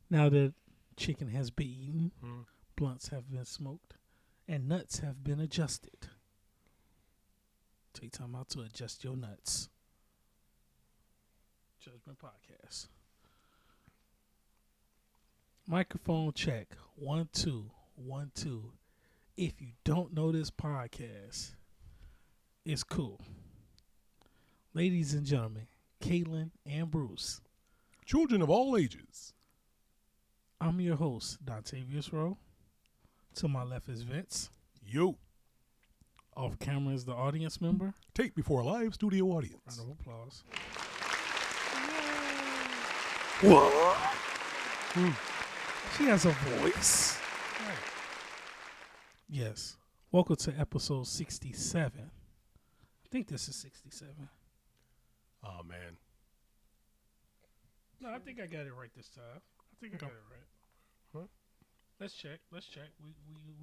Now that chicken has been eaten, blunts have been smoked, and nuts have been adjusted. Take time out to adjust your nuts. Judgment Podcast. Microphone check. 1, 2, 1, 2. If you don't know this podcast, it's cool. Ladies and gentlemen, Caitlin and Bruce. Children of all ages. I'm your host, Dontavius Rowe. To my left is Vince. Yo. Off camera is the audience member. Tape before a live studio audience. Round of applause. What? She has a voice. Right. Yes. Welcome to episode 67. I think this is 67. Oh, man. No, I think I got it right this time. I think I got it right. Huh? Let's check. We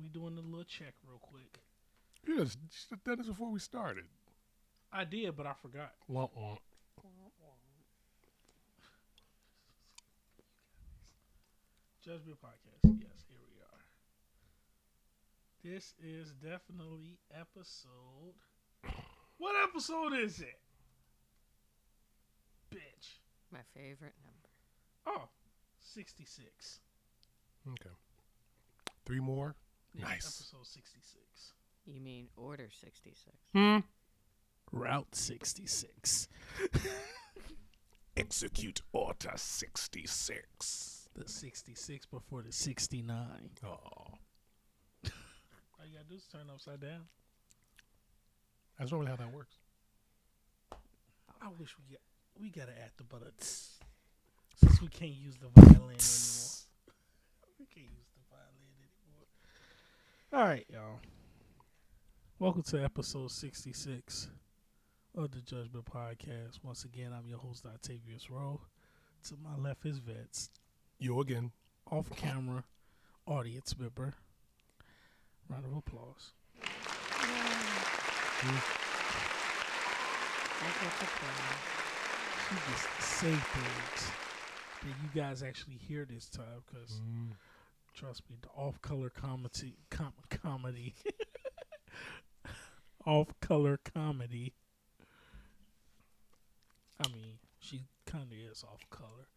doing a little check real quick. You just did this before we started. I did, but I forgot. Wah-wah. Judgment Podcast. Yes, here we are. This is definitely episode. What episode is it? Bitch. My favorite number. Oh, 66. Okay. 3 more? Yeah, Nice. Episode 66. You mean Order 66? Route 66. Execute Order 66. The 66 before the 69. Oh. All you gotta do is turn upside down. That's normally how that works. I wish we gotta add the butter since we can't use the violin anymore. We can't use the violin anymore. All right, y'all. Welcome to episode 66 of the Judgment Podcast. Once again, I'm your host, Octavius Rowe. To my left is Vets. Yo again. Off camera, audience member. Round of applause. She just say things that you guys actually hear this time because, trust me, the off-color comedy, off-color comedy. I mean, she kind of is off-color.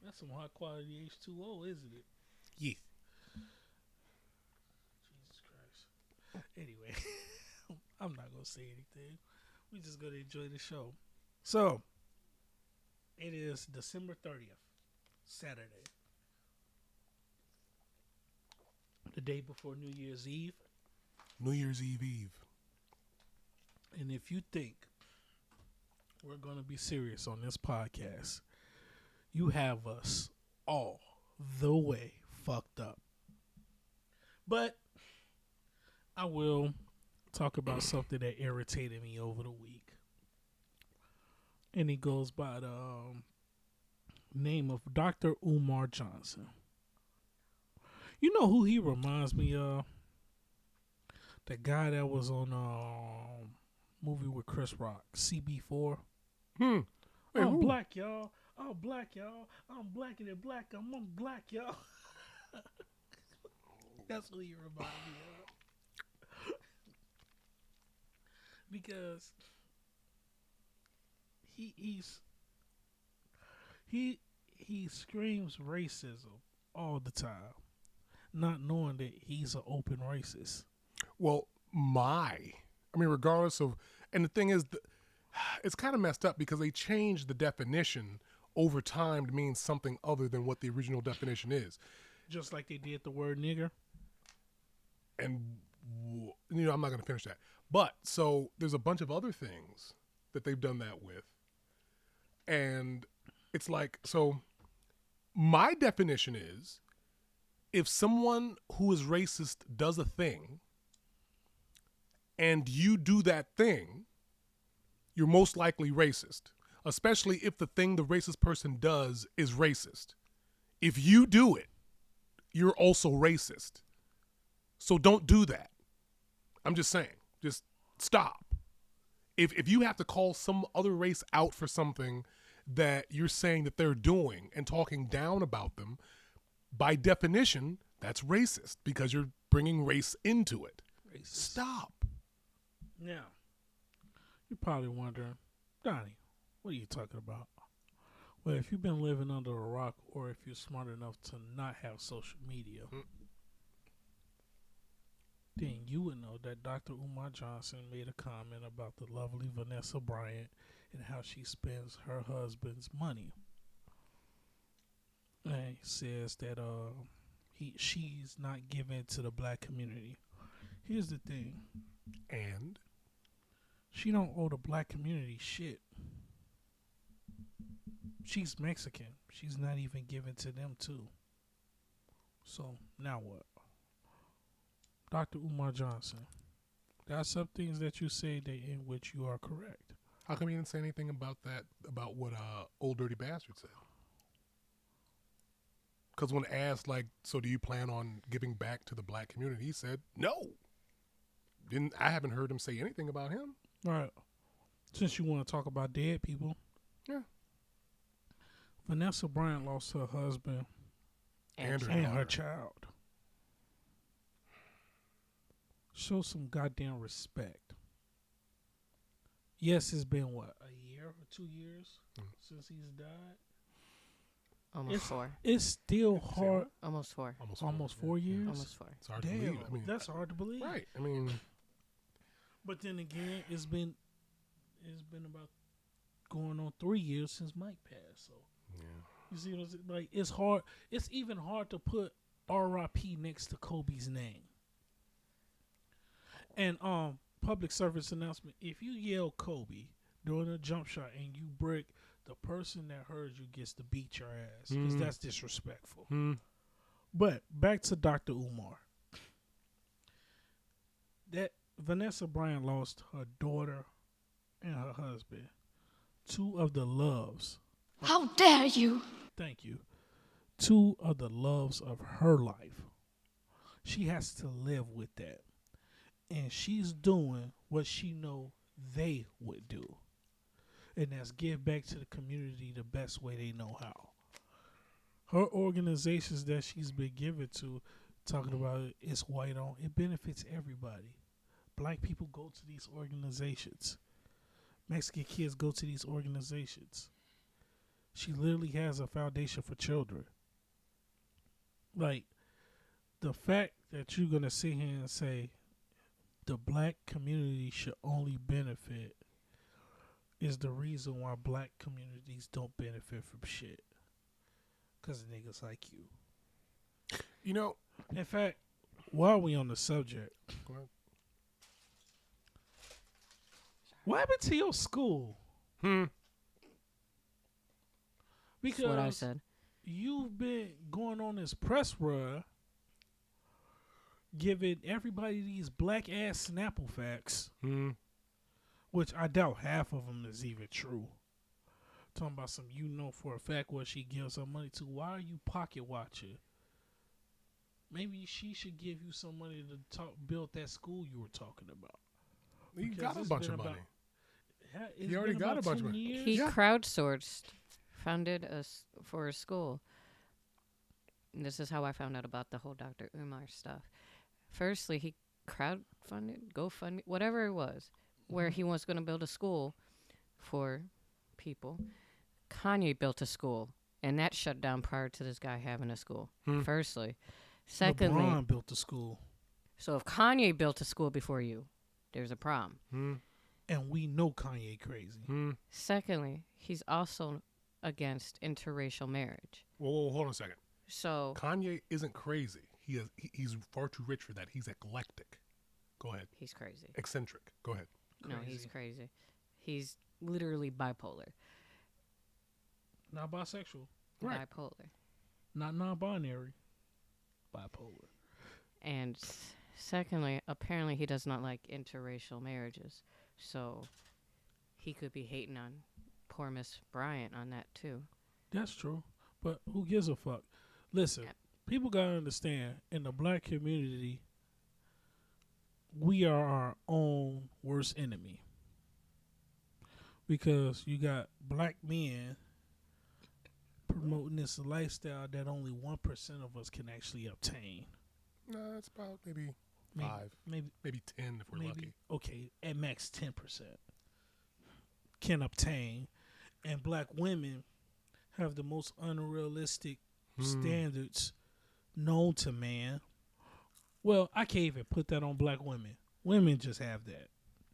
That's some high-quality H2O, isn't it? Yeah. Jesus Christ. Anyway, I'm not going to say anything. We're just going to enjoy the show. So, it is December 30th, Saturday. The day before New Year's Eve. New Year's Eve. And if you think we're going to be serious on this podcast, you have us all the way fucked up. But I will talk about something that irritated me over the week. And he goes by the name of Dr. Umar Johnson. You know who he reminds me of? The guy that was on movie with Chris Rock, CB4. Wait, I'm who? black, y'all. I'm black, y'all. I'm blacker than black. I'm black, y'all. That's what he reminds me of. Because he screams racism all the time, not knowing that he's an open racist. Well, regardless of, and the thing is, it's kind of messed up because they changed the definition over time to mean something other than what the original definition is. Just like they did the word nigger. And, I'm not going to finish that. But, so, there's a bunch of other things that they've done that with. And it's like, so, my definition is, if someone who is racist does a thing, and you do that thing, you're most likely racist, especially if the thing the racist person does is racist. If you do it, you're also racist. So don't do that. I'm just saying, just stop. if you have to call some other race out for something that you're saying that they're doing and talking down about them, by definition, that's racist because you're bringing race into it. Racist. Stop. Now, you're probably wondering, Donnie, what are you talking about? Well, if you've been living under a rock or if you're smart enough to not have social media, then you would know that Dr. Umar Johnson made a comment about the lovely Vanessa Bryant and how she spends her husband's money. And he says that she's not giving to the black community. Here's the thing. And She don't owe the black community shit. She's Mexican. She's not even giving to them too. So now what? Dr. Umar Johnson, there are some things that you say that in which you are correct. how come you didn't say anything about that, about what Old Dirty Bastard said? Because when asked, like, so do you plan on giving back to the black community, he said, no. I haven't heard him say anything about him. All right. Since you want to talk about dead people. Yeah. Vanessa Bryant lost her husband And her and her daughter. child. Show some goddamn respect. Yes, it's been what, a year or 2 years since he's died? Almost four. It's still hard. Almost four. Almost 4 years? Almost four. It's hard to Damn, believe. I mean, that's hard to believe. right. I mean, But then again, it's been about going on 3 years since Mike passed. So yeah. you see what I'm saying? Like, it's hard. It's even hard to put R.I.P. next to Kobe's name. And public service announcement: if you yell Kobe during a jump shot and you brick, the person that heard you gets to beat your ass because that's disrespectful. But back to Dr. Umar. That Vanessa Bryant lost her daughter and her husband, two of the loves. How dare you! Thank you. Two of the loves of her life. She has to live with that. And she's doing what she know they would do. And that's give back to the community the best way they know how. Her organizations that she's been given to, talking about it's white on, it benefits everybody. Black people go to these organizations. Mexican kids go to these organizations. She literally has a foundation for children. Like, the fact that you're going to sit here and say the black community should only benefit is the reason why black communities don't benefit from shit. Because of niggas like you. You know, In fact, while we on the subject, go ahead. what happened to your school? That's Because what I said. you've been going on this press run, giving everybody these black ass Snapple facts, which I doubt half of them is even true. Talking about some, you know for a fact what she gives her money to. Why are you pocket watching? Maybe she should give you some money to build that school you were talking about. He Because got a it's bunch been of money. It's He already been got about a bunch of 10 money. years. He Yeah. crowdsourced, funded us for a school. And this is how I found out about the whole Dr. Umar stuff. Firstly, he crowdfunded, GoFundMe, whatever it was, where he was going to build a school for people. Kanye built a school, and that shut down prior to this guy having a school. Firstly. Secondly, LeBron built the school. so if Kanye built a school before you, there's a problem. And we know Kanye crazy. Secondly, he's also against interracial marriage. Whoa, hold on a second. So Kanye isn't crazy. He's far too rich for that. He's eclectic. Go ahead. he's crazy. Eccentric. Go ahead. No, he's crazy. He's literally bipolar. Not bisexual. Right. Bipolar. Not non-binary. Bipolar. And secondly, apparently he does not like interracial marriages. So he could be hating on poor Miss Bryant on that too. That's true. But who gives a fuck? Listen, Yep. people got to understand, in the black community, we are our own worst enemy. because you got black men promoting this lifestyle that only 1% of us can actually obtain. No, it's about maybe Maybe, 5, maybe, maybe 10 if we're maybe. lucky. Okay, at max 10% can obtain, and black women have the most unrealistic standards known to man. Well, I can't even put that on black women. Women just have that.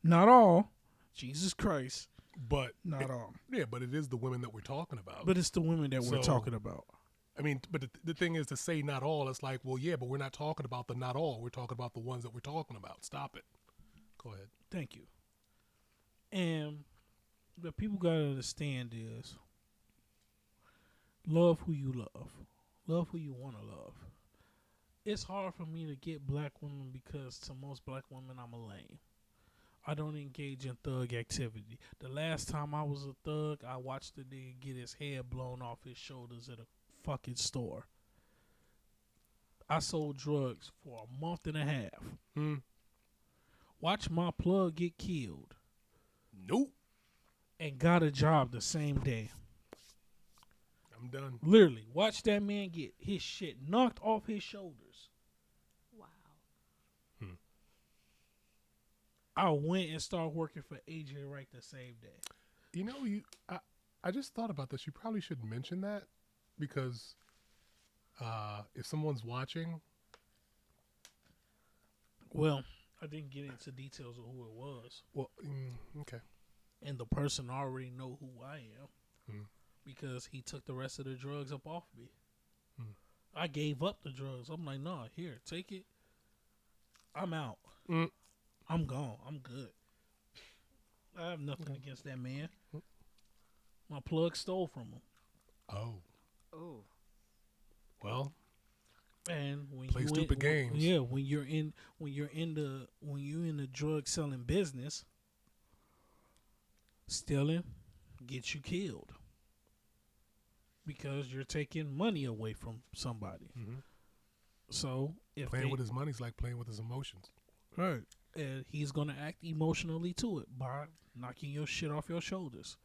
Not all. Jesus Christ. But Not all. Yeah, but it is the women that we're talking about. But it's the women that we're So- talking about. I mean, but the thing is to say not all. It's like, well, yeah, but we're not talking about the not all. We're talking about the ones that we're talking about. Stop it. Go ahead. Thank you. And what people got to understand is love who you love. Love who you want to love. It's hard for me to get black women because to most black women, I'm a lame. I don't engage in thug activity. The last time I was a thug, I watched the nigga get his head blown off his shoulders at a fucking store. I sold drugs for a month and a half. Watch my plug get killed Nope. and got a job the same day. I'm done. Literally, watch that man get his shit knocked off his shoulders. Wow. I went and started working for AJ Wright the same day. You know, I just thought about this. You probably should mention that because if someone's watching, Well, I didn't get into details of who it was. well, okay. And the person already know who I am Hmm. because he took the rest of the drugs up off me. Hmm. I gave up the drugs. I'm like, nah, here, take it. I'm out. Mm. I'm gone. I'm good. I have nothing against that man. My plug stole from him. Oh, Oh. well, And when Play you stupid games. yeah, when you're in the drug selling business, stealing gets you killed because you're taking money away from somebody. So if playing they, with his money is like playing with his emotions. right, and he's gonna act emotionally to it by knocking your shit off your shoulders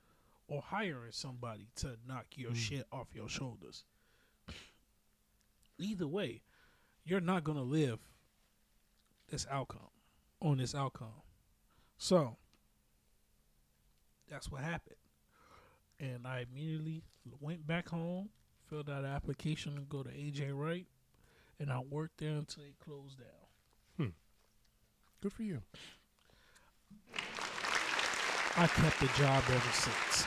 or hiring somebody to knock your shit off your shoulders. Either way, you're not gonna live this outcome on this outcome. So that's what happened. And I immediately went back home, filled out an application to go to AJ Wright, and I worked there until it closed down. Good for you. I kept the job ever since.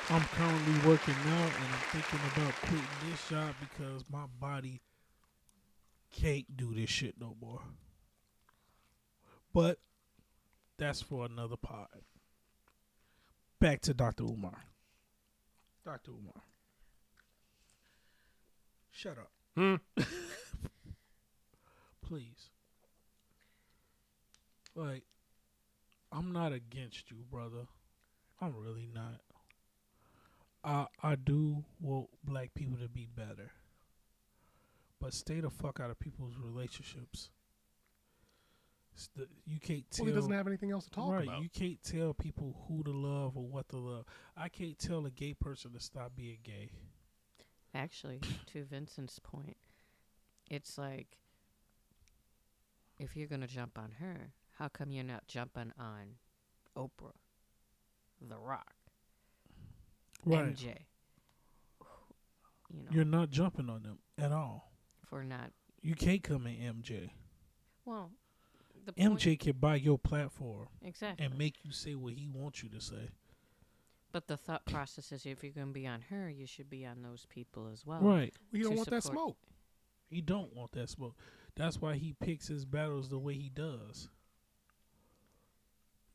I'm currently working now, and I'm thinking about quitting this job because my body can't do this shit no more. But that's for another pod. Back to Dr. Umar. Dr. Umar. Shut up. Please. Like, I'm not against you, brother. I'm really not. I do want black people to be better. But stay the fuck out of people's relationships. You can't tell. Well, he doesn't have anything else to talk right, about. you can't tell people who to love or what to love. I can't tell a gay person to stop being gay. Actually, to Vincent's point, it's like, if you're going to jump on her, how come you're not jumping on Oprah, The Rock, Right. MJ? You know, You're not jumping on them at all. for not, You can't come in MJ. well, the point, MJ can buy your platform exactly. and make you say what he wants you to say. But the thought process is, if you're going to be on her, you should be on those people as well. Right. Well, you don't to want that support- smoke. He don't want that smoke. That's why he picks his battles the way he does.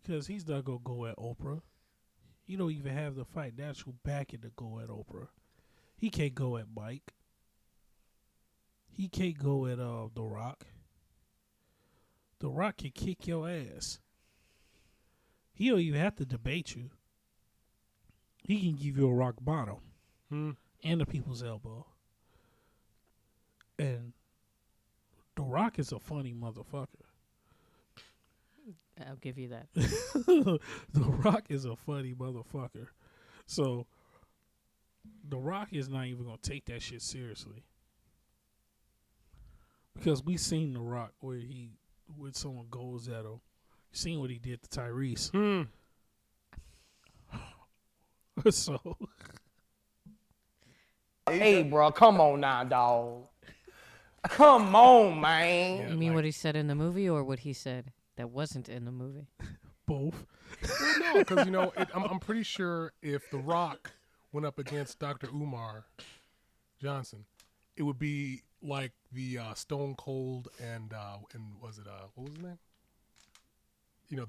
Because he's not going to go at Oprah. He don't even have the financial backing to go at Oprah. He can't go at Mike. He can't go at The Rock. The Rock can kick your ass. He don't even have to debate you. He can give you a rock bottom and a people's elbow. And The Rock is a funny motherfucker. I'll give you that. The Rock is a funny motherfucker. So The Rock is not even gonna take that shit seriously. Because we seen The Rock where when someone goes at him. Seen what he did to Tyrese. So Hey, bro, come on now, dog. Come on, man. Yeah, You mean like- what he said in the movie or what he said that wasn't in the movie? both. Well, no, because I'm pretty sure if The Rock went up against Dr. Umar Johnson, it would be like the Stone Cold and was it what was his name? You know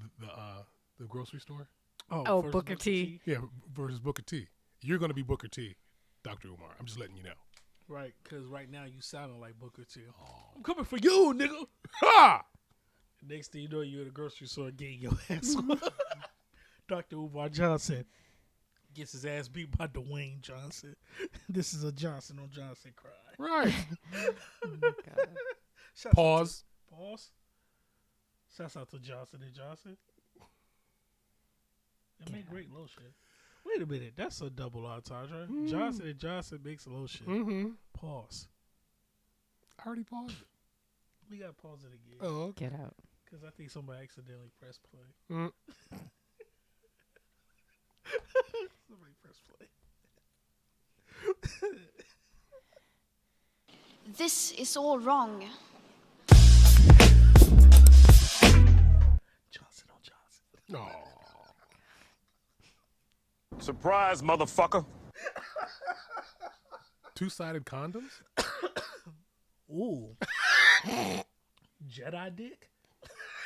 the grocery store. Oh, versus Booker T. Yeah, versus Booker T. You're going to be Booker T, Dr. Umar. I'm just letting you know. Right, because right now you sounding like Booker T. I'm coming for you, nigga. Ha! Next thing you know, you're at a grocery store getting your ass whooped. Dr. Umar Johnson gets his ass beat by Dwayne Johnson. This is a Johnson on Johnson cry. Right. God. Shouts Pause. out to, pause. Shouts out to Johnson and Johnson. They make great lotion. Wait a minute, that's a double entendre. Johnson and Johnson makes lotion. Mm-hmm. Pause. I already paused it. We gotta pause it again. Oh, okay. Get out. Because I think somebody accidentally pressed play. Mm. Somebody pressed play. This is all wrong. Johnson on Johnson. No. Surprise, motherfucker. Two-sided condoms? Ooh. Jedi dick?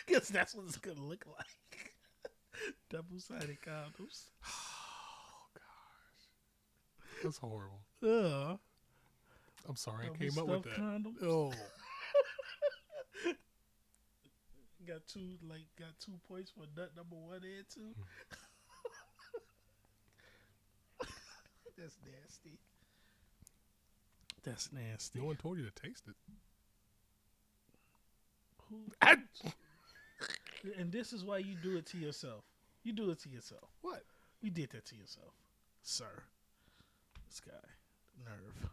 Guess that's what it's gonna look like. Double-sided condoms. Oh, gosh. That's horrible. I'm sorry I Double came up with stuffed that. condoms? Oh. Got two points for nut number 1 and 2. That's nasty. That's nasty. No one told you to taste it. And this is why you do it to yourself. You do it to yourself. What? You did that to yourself, sir. This guy, nerve.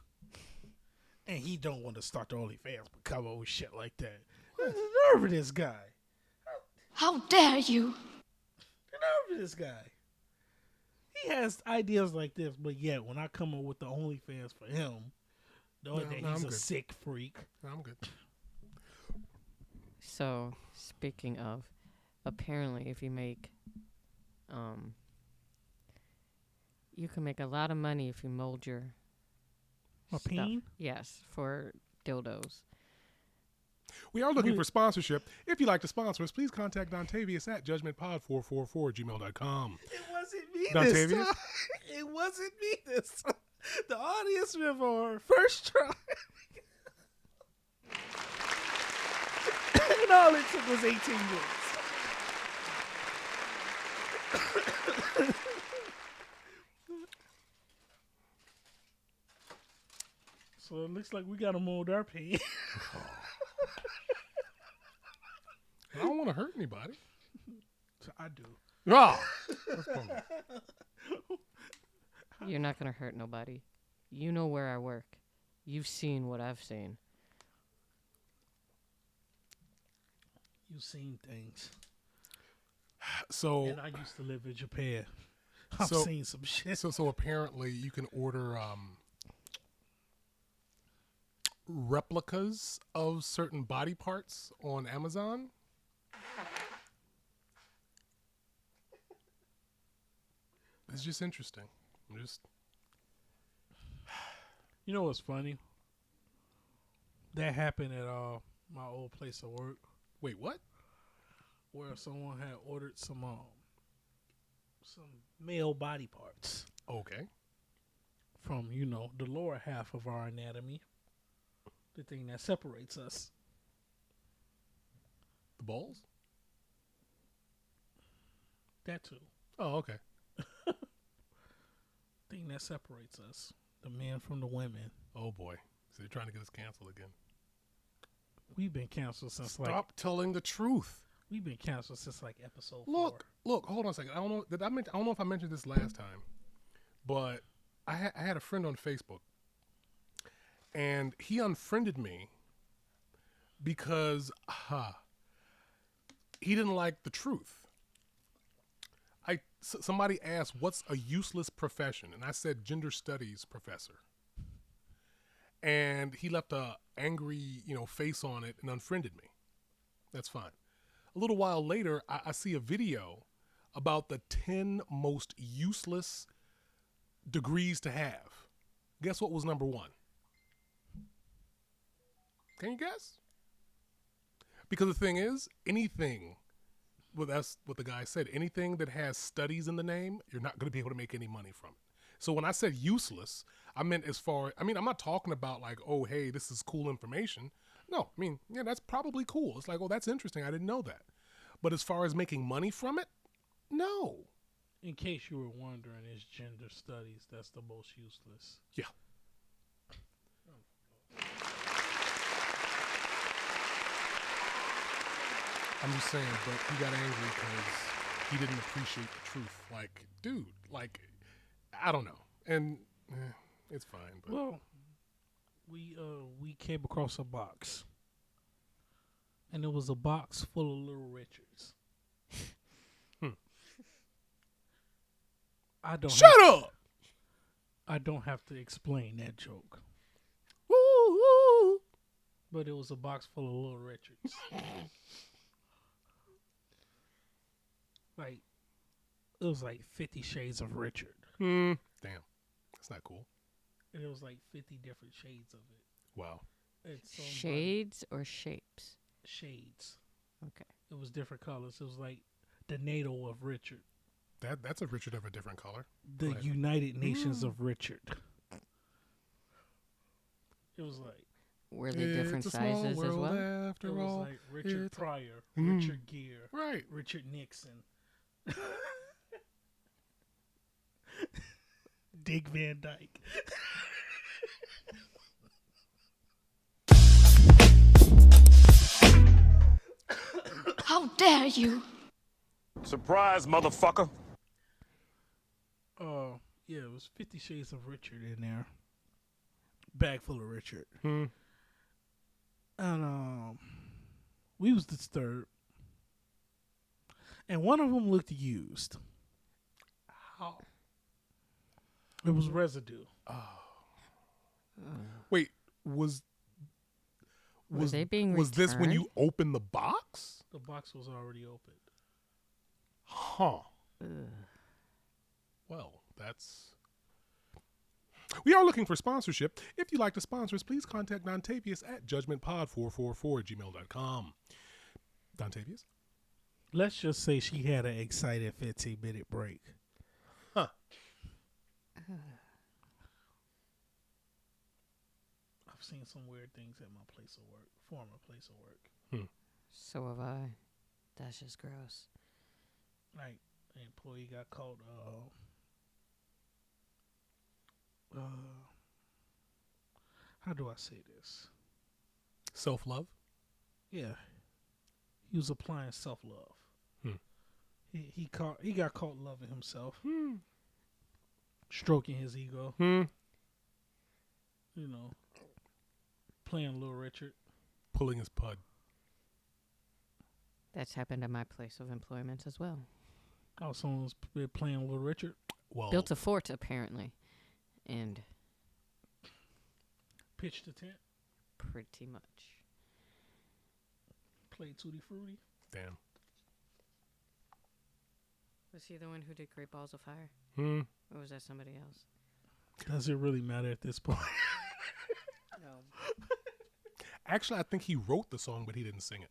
And he don't want to start the OnlyFans, but come on with shit like that. The nerve of this guy. How dare you? The nerve of this guy. He has ideas like this, but yet when I come up with the OnlyFans for him, knowing that he's I'm a good. sick freak. No, I'm good. So, speaking of, apparently if you make, you can make a lot of money if you mold your My stuff. peen? Yes, for dildos. We are looking for sponsorship. If you'd like to sponsor us, please contact Dontavius at judgmentpod444@gmail.com. It wasn't me Dontavius? this time. It wasn't me this time. The audience member on first try. And all it took was 18 minutes. So it looks like we got to mold our pee. I don't want to hurt anybody. So I do. Ah, that's bummer. You're not going to hurt nobody. You know where I work. You've seen what I've seen. You've seen things. So, And I used to live in Japan. I've So- seen some shit. so apparently you can order replicas of certain body parts on Amazon. It's just interesting. You know what's funny? That happened at my old place of work, Wait, what? where someone had ordered some male body parts Okay. from the lower half of our anatomy, the thing that separates us. The balls? That too, Oh, okay. thing that separates us, the men from the women. Oh boy. So they're trying to get us canceled again. We've been canceled since Stop telling the truth. We've been canceled since like episode 4. Look, hold on a second. I don't know. I don't know if I mentioned this last time, but I had a friend on Facebook, and he unfriended me because he didn't like the truth. Somebody asked, "What's a useless profession?" And I said, "Gender studies professor." And he left a angry, face on it and unfriended me. That's fine. A little while later, I see a video about the 10 most useless degrees to have. Guess what was number 1? Can you guess? Because the thing is, anything, well, that's what the guy said, anything that has studies in the name, you're not going to be able to make any money from it. So when I said useless, I meant I'm not talking about like, oh, hey, this is cool information. No, yeah, that's probably cool. It's like, oh, that's interesting. I didn't know that. But as far as making money from it, no. In case you were wondering, it's gender studies that's the most useless. Yeah. I'm just saying, but he got angry because he didn't appreciate the truth. Like, dude, I don't know. And it's fine. But. Well, we came across a box. And it was a box full of Little Richards. Shut up! I don't have to explain that joke. Woo, woo. But it was a box full of Little Richards. It was like 50 Shades of Richard. Damn. That's not cool. And it was like 50 different shades of it. Wow. Shades or shapes? Shades. Okay. It was different colors. It was like the NATO of Richard. That's a Richard of a different color. The United Nations of Richard. It was like... Were they different it's a small sizes as world well? After it was all. like Richard Pryor, Richard Gere, right. Richard Nixon, Dick Van Dyke. How dare you? Surprise, motherfucker. Yeah, it was 50 Shades of Richard in there. Bag full of Richard. And we was disturbed. And one of them looked used. How? It was residue. Wait, was they being was this when you returned? opened the box? The box was already opened. Huh. Ugh. Well, that's... We are looking for sponsorship. If you'd like to sponsor us, please contact Dontavius at judgmentpod444@gmail.com. Dontavius? Let's just say she had an excited 15-minute break. Huh. I've seen some weird things at my place of work, former place of work. So have I. That's just gross. Like, an employee got caught, how do I say this? Self-love? Yeah. He was applying self-love. Hmm. He got caught loving himself. Stroking his ego. You know. Playing Little Richard. Pulling his pud. That's happened at my place of employment as well. Oh, someone's playing Little Richard. Well, Built a fort, apparently. And Pitched a tent. pretty much. Played Tutti Frutti. damn. Was he the one who did Great Balls of Fire? Hmm. Or was that somebody else? Does it really matter at this point? No. Actually, I think he wrote the song, but he didn't sing it.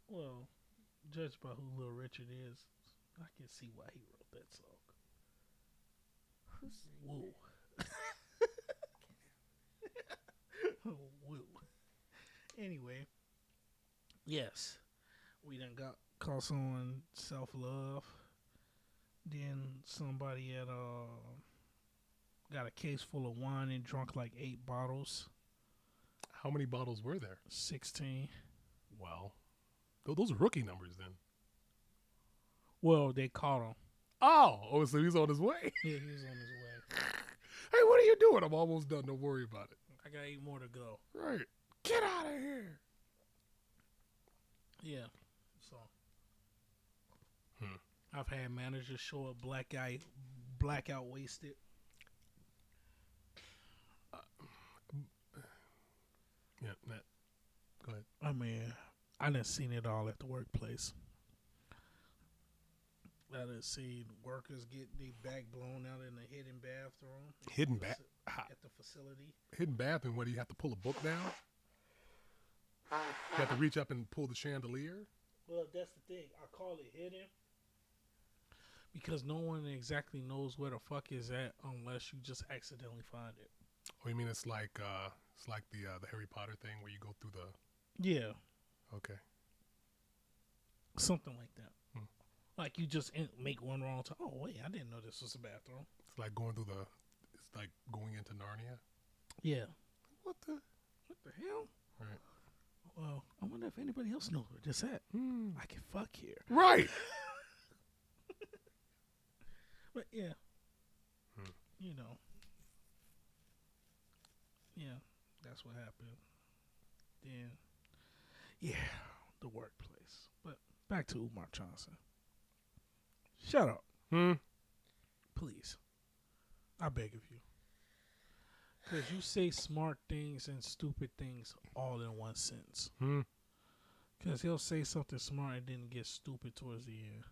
Well, judged by who Little Richard is, I can see why he wrote that song. Woo. Woo. Anyway, yes, we done got caught someone self-love. Then somebody had got a case full of wine and drunk like 8 bottles. How many bottles were there? 16. Well, Those are rookie numbers then. Well, they caught him. Oh, so he's on his way. Yeah, he was on his way. Hey, what are you doing? I'm almost done. Don't worry about it. I got 8 more to go. Right. Get out of here. Yeah. So I've had managers show up blackout wasted. Yeah, Matt. Go ahead. I mean, I done seen it all at the workplace. I done seen workers get their back blown out in a hidden bathroom. Hidden bath At the facility. hidden bathroom where you have to pull a book down. You have to reach up and pull the chandelier. Well, that's the thing. I call it hidden because no one exactly knows where the fuck is at unless you just accidentally find it. Oh, you mean it's like the Harry Potter thing where you go through the. Yeah, Okay. something like that. Like you just make one wrong time. Oh wait, I didn't know this was a bathroom. It's like going through the. It's like going into Narnia. Yeah. What the? What the hell? Right. Well, I wonder if anybody else knows where this at. I can fuck here. Right. But yeah, you know, yeah, that's what happened. Then, yeah, the workplace. But back to Umar Johnson. Shut up, please. I beg of you, because you say smart things and stupid things all in one sentence. Because he'll say something smart and then get stupid towards the end.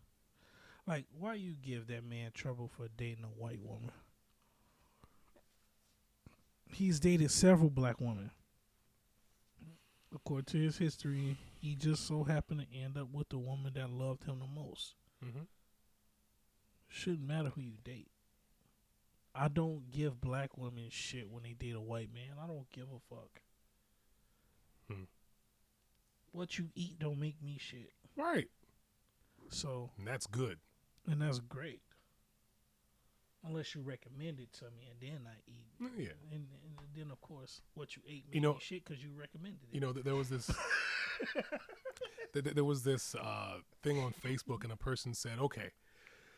Like, why you give that man trouble for dating a white woman? He's dated several black women. According to his history, he just so happened to end up with the woman that loved him the most. Shouldn't matter who you date. I don't give black women shit when they date a white man. I don't give a fuck. What you eat don't make me shit. Right. So, And that's good. and that's great. Unless you recommend it to me and then I eat. Yeah. And then, of course, what you ate made You know- me shit because you recommended it. You know, there was this. There was this thing on Facebook, and a person said, "Okay,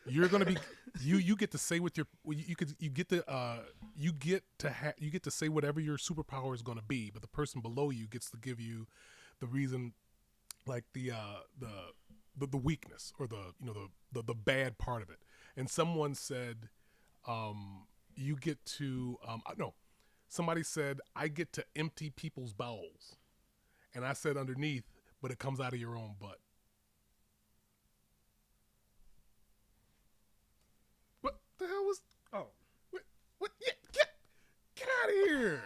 you're gonna be you get to say what your you get to say whatever your superpower is gonna be, but the person below you gets to give you the reason, like the weakness or the bad part of it." And someone said, "You get to no." Somebody said, "I get to empty people's bowels," and I said underneath, "But it comes out of your own butt." What the hell was? Oh. What? Yeah, get out of here!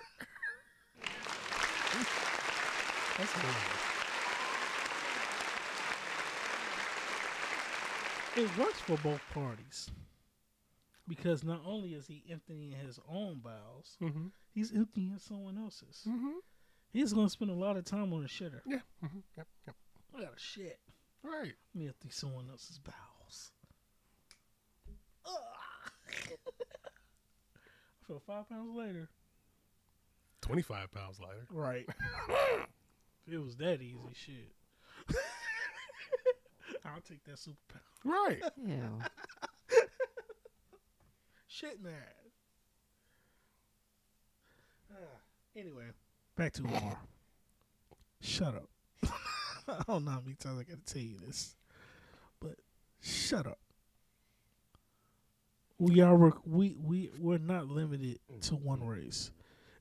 That's horrible. It works for both parties. Because not only is he emptying his own bowels, he's emptying someone else's. He's going to spend a lot of time on the shitter. Yeah. Yep. I got to shit. Right. Let me empty someone else's bowels. I feel 5 pounds later. 25 pounds lighter. Right. If it was that easy, shit. I'll take that superpower. Right. Ew. Shit, man. Anyway, back to Omar. Shut up. I don't know how many times I got to tell you this, but shut up. We're not limited to one race,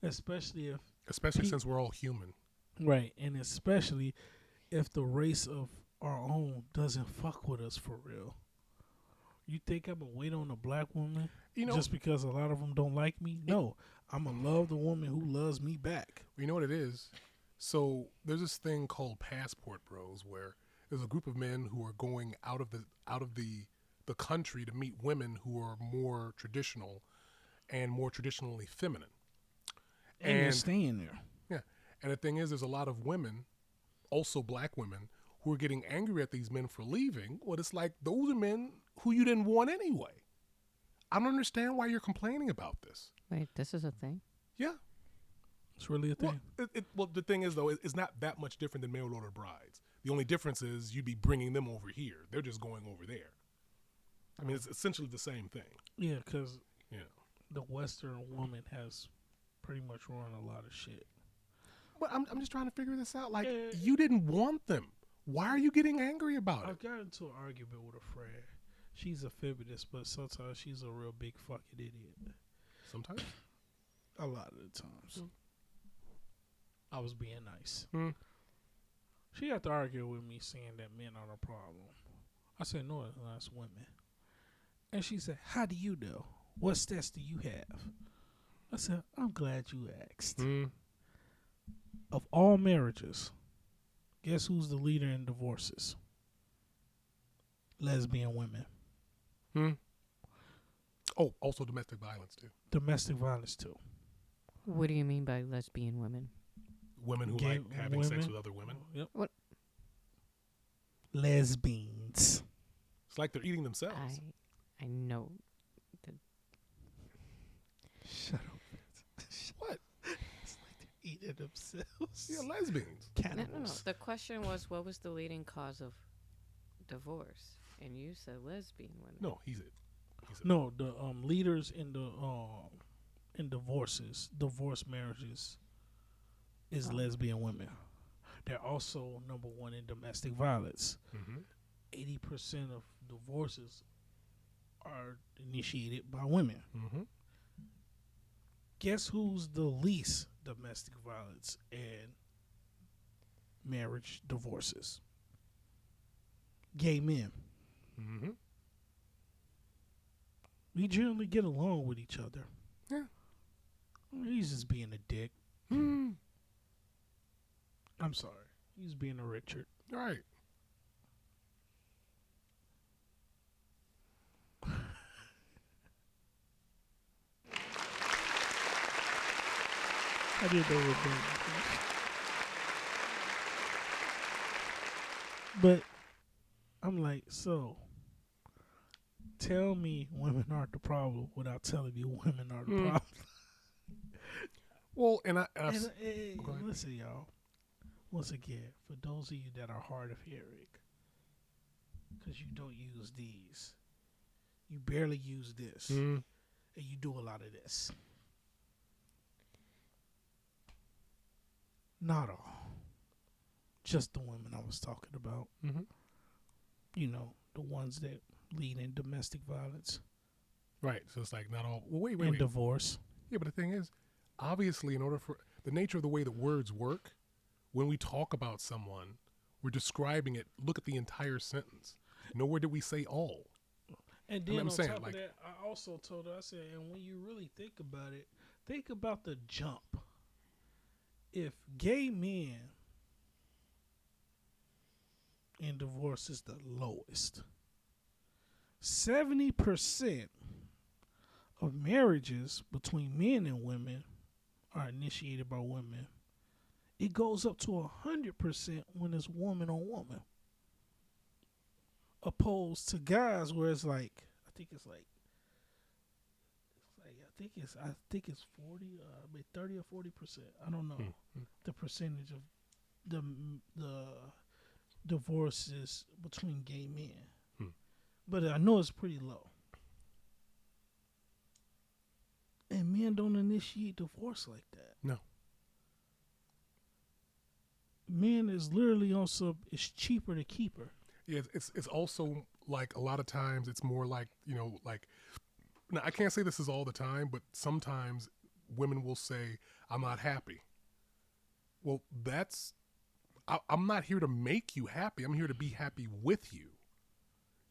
especially Since we're all human. right, and especially if the race of our own doesn't fuck with us for real. You think I'm gonna wait on a black woman just because a lot of them don't like me? No, I'm gonna love the woman who loves me back. You know what it is? So there's this thing called Passport Bros, where there's a group of men who are going out of the country to meet women who are more traditional and more traditionally feminine. And you're staying there. Yeah, and the thing is, there's a lot of women, also black women, who are getting angry at these men for leaving. Well, it's like those are men who you didn't want anyway. I don't understand why you're complaining about this. Wait, this is a thing? Yeah. It's really a thing. Well, the thing is, though, it's not that much different than mail order brides. The only difference is you'd be bringing them over here. They're just going over there. I mean, it's essentially the same thing. Yeah, because Yeah. the Western woman has pretty much run a lot of shit. But I'm just trying to figure this out. Like, Yeah. you didn't want them. Why are you getting angry about I it? got into an argument with a friend. She's a feminist, but sometimes she's a real big fucking idiot. Sometimes. A lot of the times. I was being nice. Hmm. She got to argue with me saying that men are the problem. I said, no, it's women. And she said, how do you know? What stats do you have? I said, I'm glad you asked. Hmm. Of all marriages, guess who's the leader in divorces? Lesbian women. Hmm. Oh, also domestic violence too. Domestic violence too. What do you mean by lesbian women? Women who Gay like having sex women. with other women. Yep. What? Lesbians. It's like they're eating themselves. I know. Shut up. What? It's like they're eating themselves. Yeah, lesbians. No. Cannibals. The question was, what was the leading cause of divorce? And you said lesbian women. No, he's it. No, the leaders in the in divorces, divorce marriages, is lesbian women. They're also number one in domestic violence. Mm-hmm. 80% of divorces are initiated by women. Mm-hmm. Guess who's the least domestic violence and marriage divorces? Gay men. Mm-hmm. We generally get along with each other. Yeah. He's just being a dick. Mm. I'm sorry. He's being a Richard. All right. I didn't know what that was. But I'm like, so tell me women aren't the problem without telling me women are the problem. Well, and And, go ahead. listen, y'all. Once again, for those of you that are hard of hearing, because you don't use these, you barely use this, Mm. and you do a lot of this. Not all. Just the women I was talking about. Mm-hmm. You know, the ones that lead in domestic violence Right. So it's like not all. Well, wait, and divorce. Yeah, but the thing is, obviously, in order for the nature of the way that words work, when we talk about someone, we're describing it. Look at the entire sentence. Nowhere did we say all. And then I'm on saying, top like- of that, I also told her, I said, and when you really think about it, think about the jump. If gay men in divorce is the lowest, 70% of marriages between men and women are initiated by women. It goes up to 100% when it's woman on woman. Opposed to guys where it's like, I think it's 40, maybe 30 or 40%. I don't know the percentage of the divorces between gay men, but I know it's pretty low. And men don't initiate divorce like that. No. Men is literally on some. It's cheaper to keep her. Yeah, it's also like a lot of times it's more like, you know, like, now I can't say this is all the time, but sometimes women will say, I'm not happy. Well, I'm not here to make you happy. I'm here to be happy with you.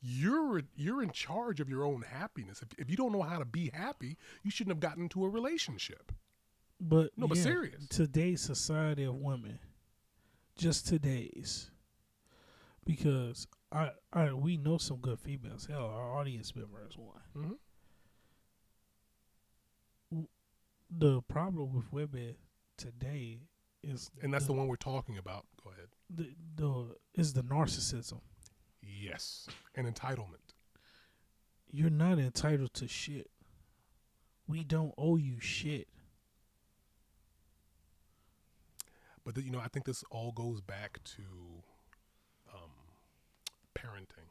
You're in charge of your own happiness. If you don't know how to be happy, you shouldn't have gotten into a relationship. But No, but serious. Today's society of women, just today's, because we know some good females. Hell, our audience member is one. Mm-hmm. The problem with women today is, And that's the one we're talking about. Go ahead. is the narcissism. Yes. And entitlement. You're not entitled to shit. We don't owe you shit. But, I think this all goes back to parenting.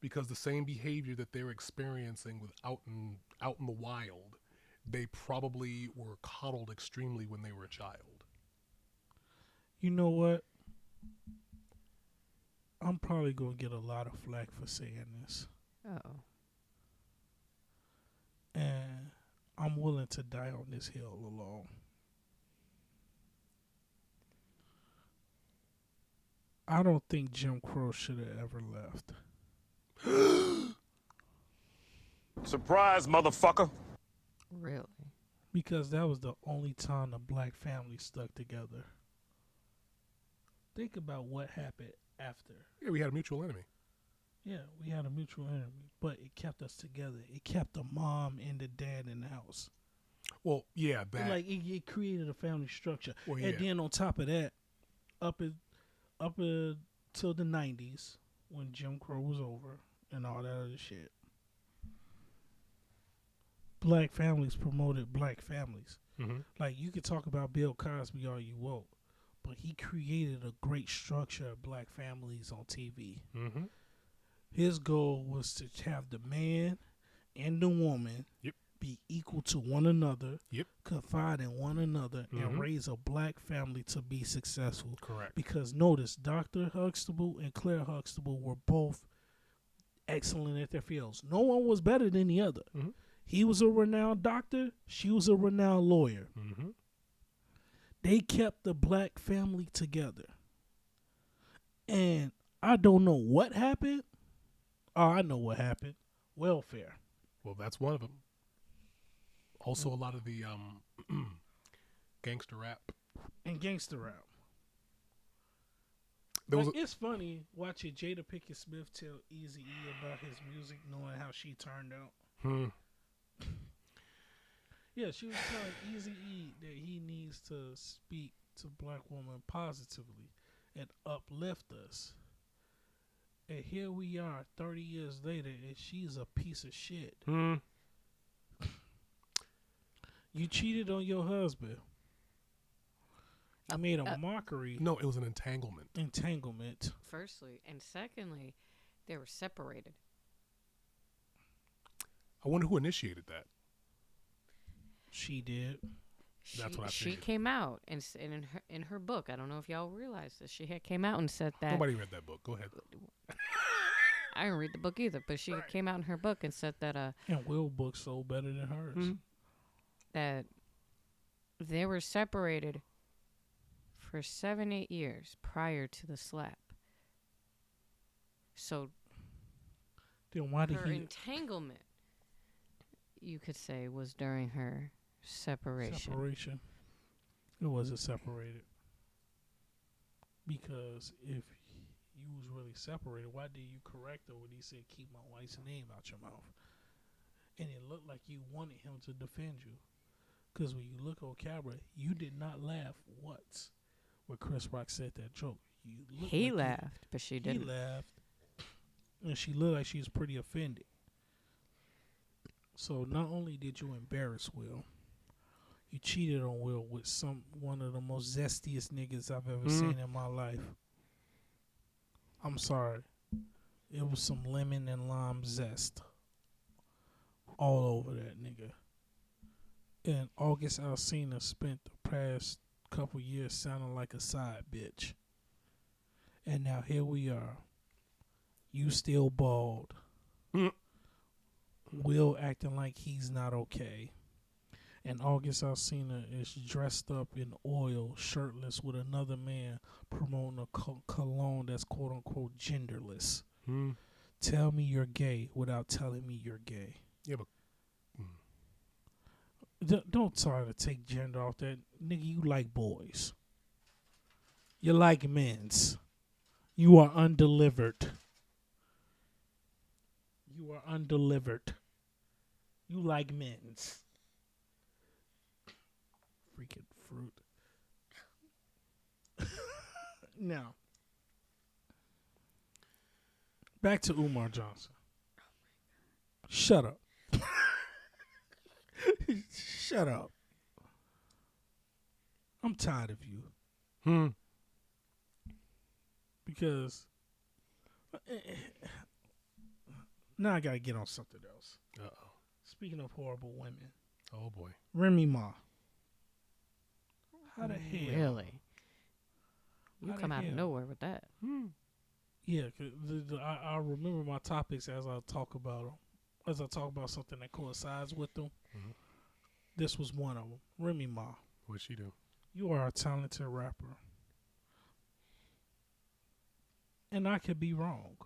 Because the same behavior that they're experiencing out in the wild, they probably were coddled extremely when they were a child. You know what? I'm probably going to get a lot of flack for saying this. Oh. And I'm willing to die on this hill alone. I don't think Jim Crow should have ever left. Surprise, motherfucker. Really? Because that was the only time the black family stuck together. Think about what happened after. Yeah, we had a mutual enemy. Yeah, we had a mutual enemy, but it kept us together. It kept the mom and the dad in the house. Well, yeah, that. Like it created a family structure. Well, yeah. And then on top of that, up until the 90s, when Jim Crow was over and all that other shit, black families promoted black families. Mm-hmm. Like, you could talk about Bill Cosby all you want, but he created a great structure of black families on TV. Mm-hmm. His goal was to have the man and the woman Yep. be equal to one another, Yep. confide in one another, Mhm. and raise a black family to be successful. Correct. Because notice, Dr. Huxtable and Claire Huxtable were both excellent at their fields. No one was better than the other. Mhm. He was a renowned doctor. She was a renowned lawyer. Mm-hmm. They kept the black family together. And I don't know what happened. Oh, I know what happened. Welfare. Well, that's one of them. Also, a lot of the gangster rap. And gangster rap. There was Like, it's funny watching Jada Pinkett Smith tell Eazy-E about his music, knowing how she turned out. Yeah, she was telling Eazy-E that he needs to speak to black women positively and uplift us. And here we are 30 years later, and she's a piece of shit. You cheated on your husband. You made a mockery. No, it was an entanglement. Entanglement. Firstly. And secondly, they were separated. I wonder who initiated that. She did. That's what I She figured. came out and in her book. I don't know if y'all realize this. She had came out and said that. Nobody read that book. Go ahead. I didn't read the book either, but she came out in her book and said that And Will's book sold better than hers. that they were separated for 7-8 years prior to the slap. So Then why did her he entanglement, you could say, was during her separation. It wasn't separated. Because if you was really separated, why did you correct her when he said, keep my wife's name out your mouth? And it looked like you wanted him to defend you. Because when you look on camera, you did not laugh once when Chris Rock said that joke. He laughed, but she didn't. He laughed. And she looked like she was pretty offended. So not only did you embarrass Will, you cheated on Will with one of the most zestiest niggas I've ever seen in my life. I'm sorry. It was some lemon and lime zest all over that nigga. And August Alsina spent the past couple years sounding like a side bitch. And now here we are. You still bald. Will acting like he's not okay. And August Alsina is dressed up in oil, shirtless, with another man promoting a cologne that's quote-unquote genderless. Tell me you're gay without telling me you're gay. Yeah, but Don't try to take gender off that. Nigga, you like boys. You like men's. You are undelivered. You are undelivered. You like men's. Freaking fruit. Now, back to Umar Johnson. Shut up. Shut up. I'm tired of you. Because Now I gotta get on something else. Uh-oh. Speaking of horrible women, Oh, boy. Remy Ma. How the hell? Really? You How the come out of hell? nowhere with that. Yeah, 'cause I remember my topics as I talk about them. As I talk about something that coincides with them. Mhm. This was one of them. Remy Ma. What'd she do? You are a talented rapper. And I could be wrong.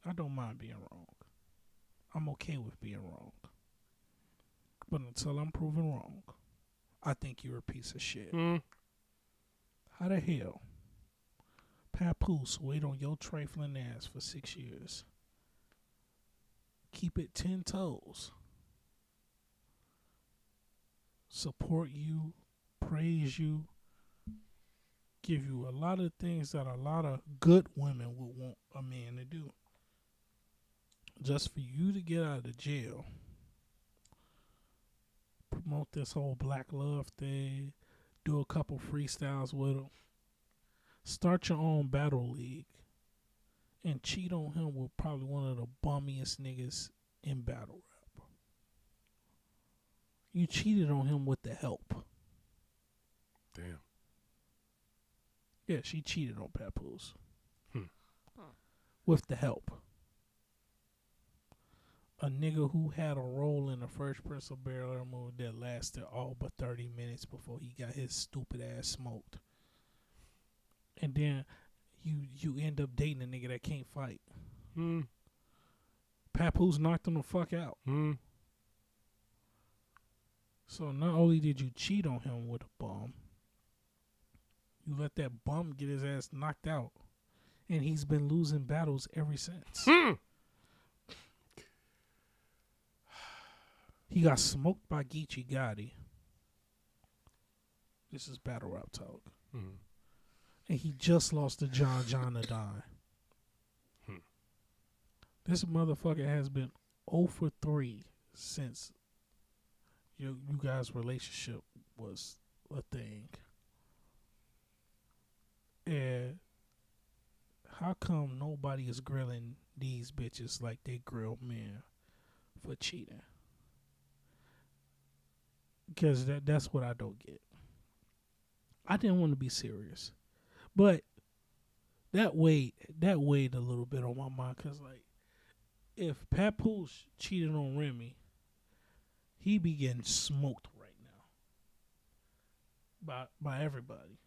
I don't mind being wrong. I'm okay with being wrong. But until I'm proven wrong, I think you're a piece of shit. How the hell? Papoose wait on your trifling ass for 6 years. Keep it 10 toes. Support you, praise you, give you a lot of things that a lot of good women would want a man to do. Just for you to get out of jail, promote this whole black love thing, do a couple freestyles with him, start your own battle league, and cheat on him with probably one of the bummiest niggas in battle rap. You cheated on him with the help. Damn. Yeah, she cheated on Papoose. Hmm. With the help. A nigga who had a role in the first Prince of Bel-Air movie that lasted all but 30 minutes before he got his stupid ass smoked. And then you end up dating a nigga that can't fight. Papoose knocked him the fuck out. So not only did you cheat on him with a bum, you let that bum get his ass knocked out. And he's been losing battles ever since. He got smoked by Geechee Gotti. This is battle rap talk. And he just lost to John to die. This motherfucker has been 0 for 3 since you guys' relationship was a thing. And how come nobody is grilling these bitches like they grill men for cheating? Because that's what I don't get. I didn't want to be serious. But that weighed a little bit on my mind. Because, like, if Papoose cheated on Remy, he be getting smoked right now. By everybody.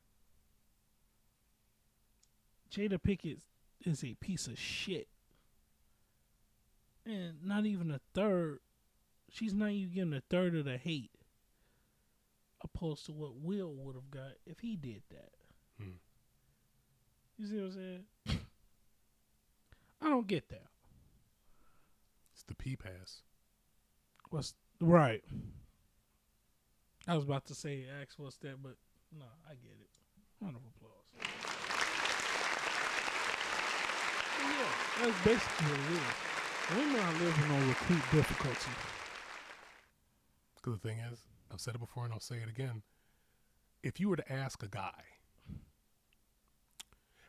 Jada Pinkett is a piece of shit. And not even a third. She's not even getting a third of the hate. Opposed to what Will would have got if he did that. You see what I'm saying? I don't get that. It's the P pass. What's right? I was about to say ask what's that, but no, I get it. Round of applause. Yeah, that's basically what it is. Women are living on recruit difficulty. Because the thing is, I've said it before and I'll say it again. If you were to ask a guy,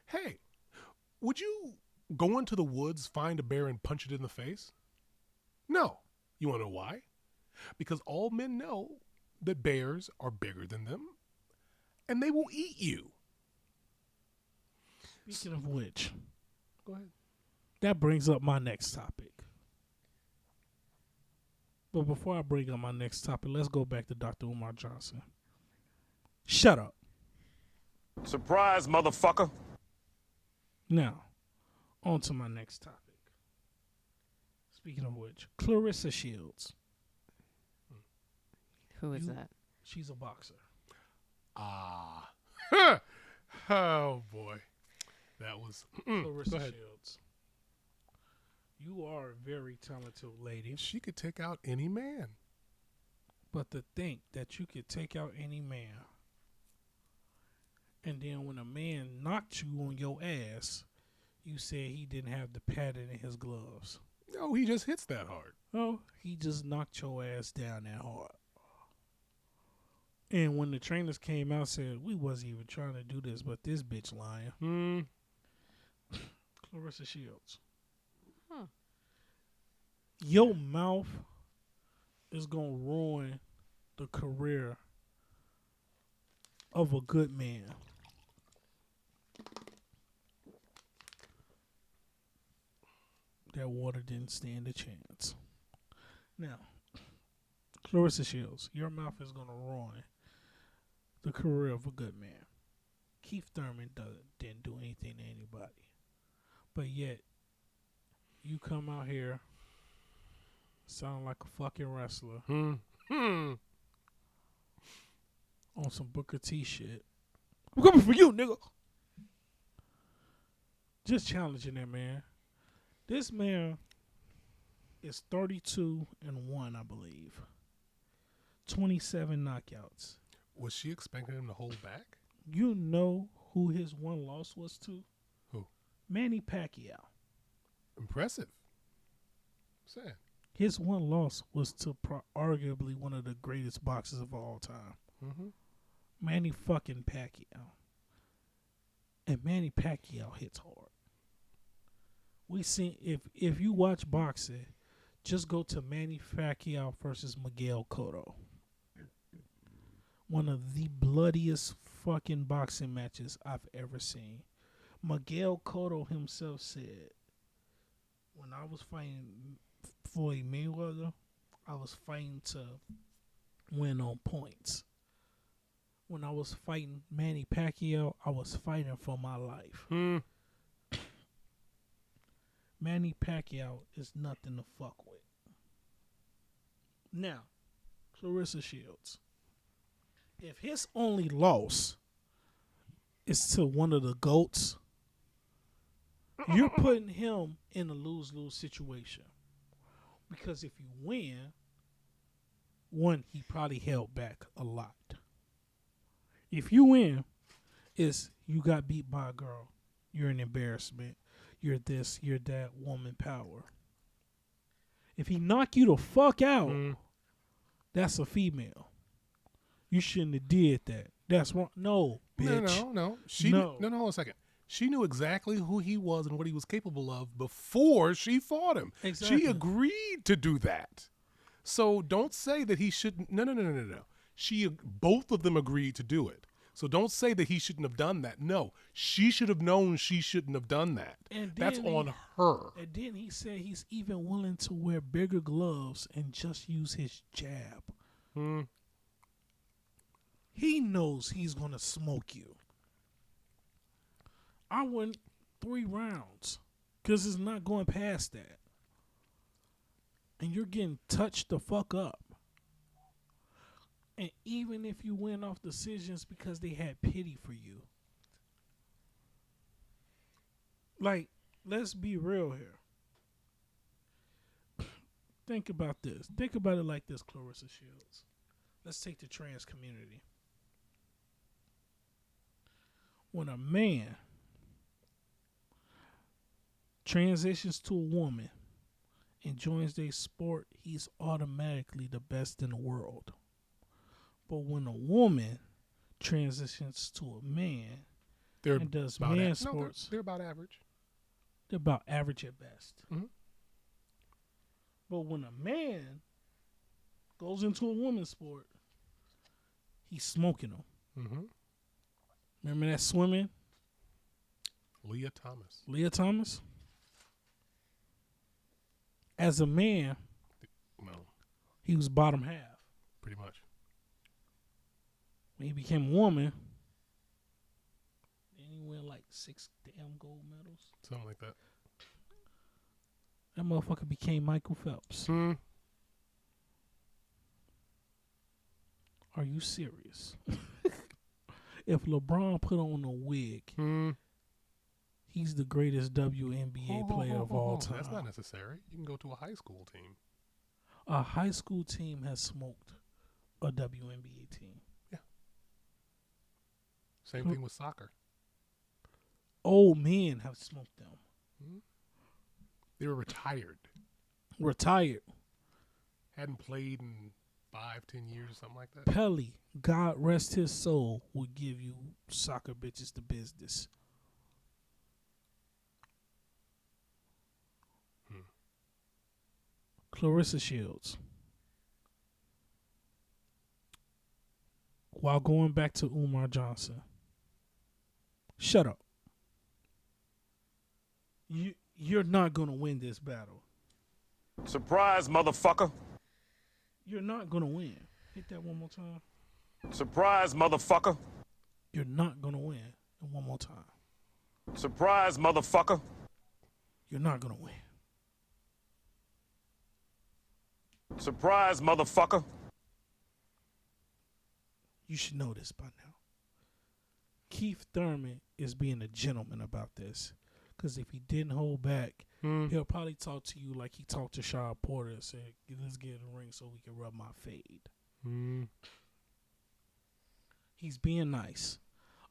hey, would you go into the woods, find a bear, and punch it in the face? No. You want to know why? Because all men know that bears are bigger than them and they will eat you. Speaking of which, Go ahead. that brings up my next topic. But before I bring up my next topic, let's go back to Dr. Umar Johnson. Shut up. Surprise, motherfucker. Now, on to my next topic. Speaking of which, Clarissa Shields. Who is that? She's a boxer. Ah. Oh, boy. That was... Clarissa Go ahead. Shields. You are a very talented lady. She could take out any man. But to think that you could take out any man, and then when a man knocked you on your ass, you said he didn't have the padding in his gloves. No, he just hits that hard. Oh, he just knocked your ass down that hard. And when the trainers came out, said we wasn't even trying to do this, but this bitch lying. Clarissa Shields. Huh. Your mouth is gonna ruin the career of a good man. That water didn't stand a chance. Now, Clarissa Shields, your mouth is gonna ruin the career of a good man. Keith Thurman didn't do anything to anybody, but yet you come out here sound like a fucking wrestler on some Booker T shit. I'm coming for you, nigga. Just challenging that man. This man is 32-1, I believe. 27 knockouts. Was she expecting him to hold back? You know who his one loss was to? Who? Manny Pacquiao. Impressive. Sad. His one loss was to arguably one of the greatest boxers of all time. Mm-hmm. Manny fucking Pacquiao. And Manny Pacquiao hits hard. We seen if you watch boxing, just go to Manny Pacquiao versus Miguel Cotto. One of the bloodiest fucking boxing matches I've ever seen. Miguel Cotto himself said, when I was fighting Floyd Mayweather, I was fighting to win on points. When I was fighting Manny Pacquiao, I was fighting for my life. Manny Pacquiao is nothing to fuck with. Now, Clarissa Shields. If his only loss is to one of the GOATs, you're putting him in a lose-lose situation. Because if you win, one, he probably held back a lot. If you win, it's you got beat by a girl. You're an embarrassment. You're this, you're that, woman power. If he knock you the fuck out, that's a female. You shouldn't have did that. That's wrong. No, bitch. No. No. No, hold on a second. She knew exactly who he was and what he was capable of before she fought him. Exactly. She agreed to do that. So don't say that he shouldn't. No. Both of them agreed to do it. So don't say that he shouldn't have done that. No, she should have known she shouldn't have done that. And that's then on her. And then he said he's even willing to wear bigger gloves and just use his jab. He knows he's going to smoke you. I went 3 rounds because it's not going past that. And you're getting touched the fuck up. And even if you win off decisions because they had pity for you. Like, let's be real here. Think about this. Think about it like this, Clarissa Shields. Let's take the trans community. When a man transitions to a woman and joins their sport, he's automatically the best in the world. But when a woman transitions to a man and does man sports, they're about average. They're about average at best. Mm-hmm. But when a man goes into a woman's sport, he's smoking them. Mm-hmm. Remember that swimming? Leah Thomas. As a man, he was bottom half. Pretty much. When he became a woman, then he won like 6 damn gold medals. Something like that. That motherfucker became Michael Phelps. Are you serious? If LeBron put on a wig, he's the greatest WNBA player of all time. That's not necessary. You can go to a high school team. A high school team has smoked a WNBA team. Yeah. Same thing with soccer. Old men have smoked them. They were retired. Hadn't played in 5-10 years or something like that. Pelly, God rest his soul, would give you soccer bitches the business. Clarissa Shields, while going back to Umar Johnson, shut up. You're not going to win this battle. Surprise, motherfucker. You're not going to win. Hit that one more time. Surprise, motherfucker. You're not going to win. And one more time. Surprise, motherfucker. You're not going to win. Surprise, motherfucker. You should know this by now. Keith Thurman is being a gentleman about this. Because if he didn't hold back, he'll probably talk to you like he talked to Shaw Porter and say, let's get in the ring so we can rub my fade. He's being nice.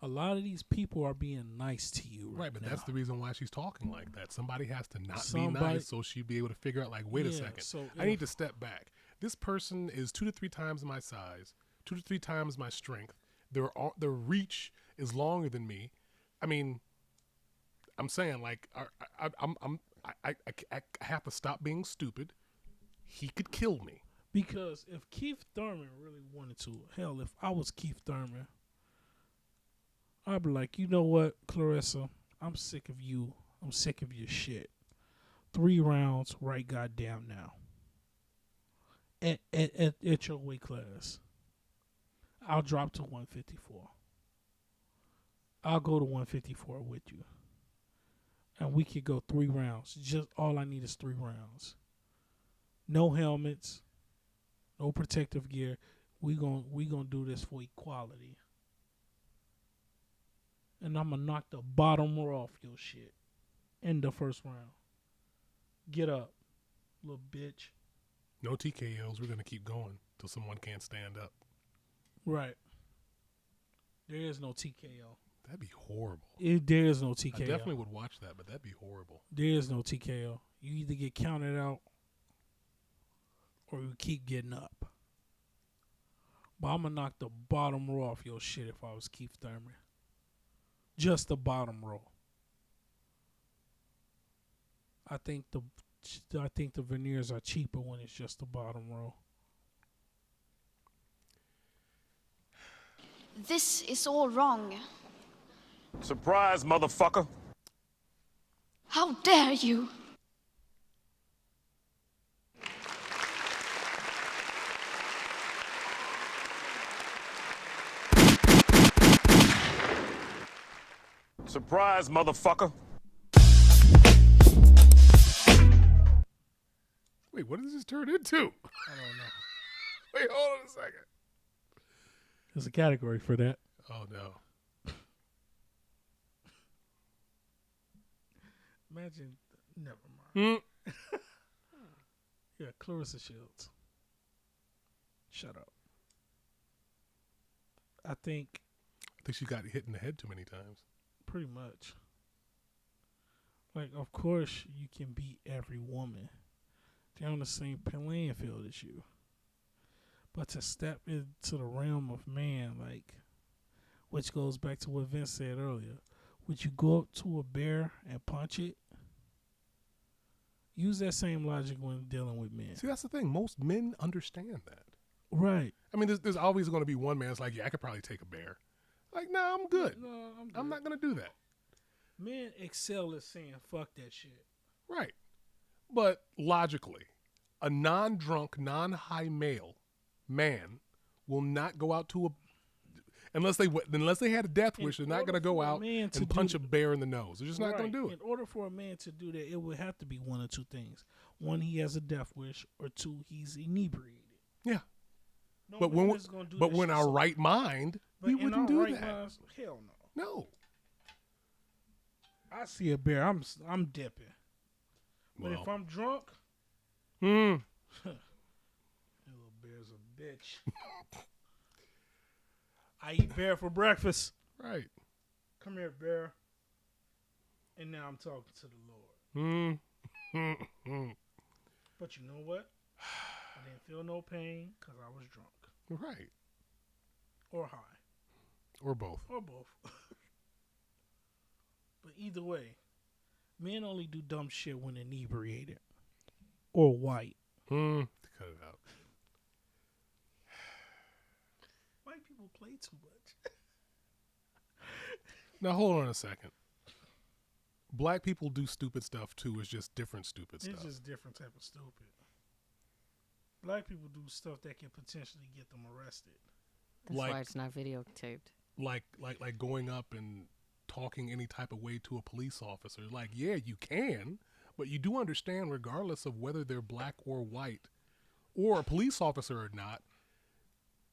A lot of these people are being nice to you Right, but now. that's the reason why she's talking like that. Somebody has to not be nice so she'd be able to figure out, like, wait a second. So I need to step back. This person is 2 to 3 times my size, 2 to 3 times my strength. Their reach is longer than me. I mean, I'm saying, like, I have to stop being stupid. He could kill me. Because if Keith Thurman really wanted to, hell, if I was Keith Thurman, I'd be like, you know what, Clarissa, I'm sick of you. I'm sick of your shit. 3 rounds right goddamn now. At your weight class. I'll drop to 154. I'll go to 154 with you. And we could go 3 rounds. Just all I need is 3 rounds. No helmets. No protective gear. We gonna do this for equality. And I'm gonna knock the bottom off your shit in the first round. Get up, little bitch. No TKOs. We're going to keep going till someone can't stand up. Right. There is no TKO. That'd be horrible. There is no TKO. I definitely would watch that, but that'd be horrible. There is no TKO. You either get counted out or you keep getting up. But I'm going to knock the bottom row off your shit if I was Keith Thurman. Just the bottom row. I think the veneers are cheaper when it's just the bottom row. This is all wrong. Surprise, motherfucker. How dare you? Surprise, motherfucker. Wait, what does this turn into? I don't know. Wait, hold on a second. There's a category for that. Oh, no. Imagine, never mind. Yeah, Clarissa Shields. Shut up. I think she got hit in the head too many times. pretty much. Like, of course, you can beat every woman. They're on the same playing field as you. But to step into the realm of man, like, which goes back to what Vince said earlier, would you go up to a bear and punch it? Use that same logic when dealing with men. See, that's the thing. Most men understand that. Right. I mean, there's always going to be one man that's like, yeah, I could probably take a bear. Like, nah, I'm good. No, I'm not going to do that. Men excel at saying, fuck that shit. Right. But logically, a non-drunk, non-high man will not go out to a unless they had a death wish. They're not going to go out and punch a bear in the nose. They're just not going to do it. In order for a man to do that, it would have to be one of two things: one, he has a death wish, or two, he's inebriated. Yeah. No But man when is gonna do but that when shit our so- right mind, we but in wouldn't our do right that. minds, hell no. No. I see a bear, I'm dipping. But if I'm drunk, that little bear's a bitch. I eat bear for breakfast. Right. Come here, bear. And now I'm talking to the Lord. But you know what? I didn't feel no pain because I was drunk. Right. Or high. Or both. Or both. But either way, men only do dumb shit when inebriated. Or white. Cut it out. White people play too much. Now hold on a second. Black people do stupid stuff too. It's just different stupid It's stuff. just different type of stupid. Black people do stuff that can potentially get them arrested. That's Like- why it's not videotaped. Like going up and talking any type of way to a police officer. Like, yeah, you can, but you do understand, regardless of whether they're black or white, or a police officer or not,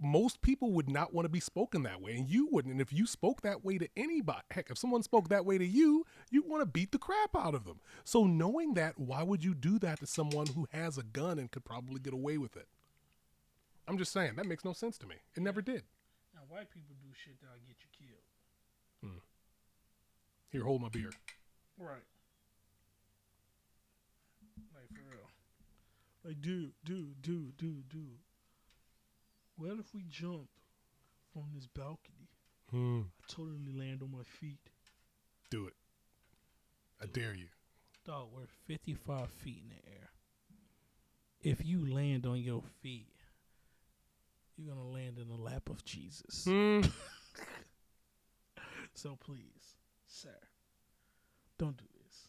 most people would not want to be spoken that way, and you wouldn't. And if you spoke that way to anybody, heck, if someone spoke that way to you, you'd want to beat the crap out of them. So knowing that, why would you do that to someone who has a gun and could probably get away with it? I'm just saying, that makes no sense to me. It never did. Now, white people do shit that'll get you killed. Here, hold my beer. Right. Like, for real. Like, dude. What if we jump from this balcony? I totally land on my feet. Do it. I dare you. Dog, we're 55 feet in the air. If you land on your feet, you're going to land in the lap of Jesus. So please, sir, don't do this.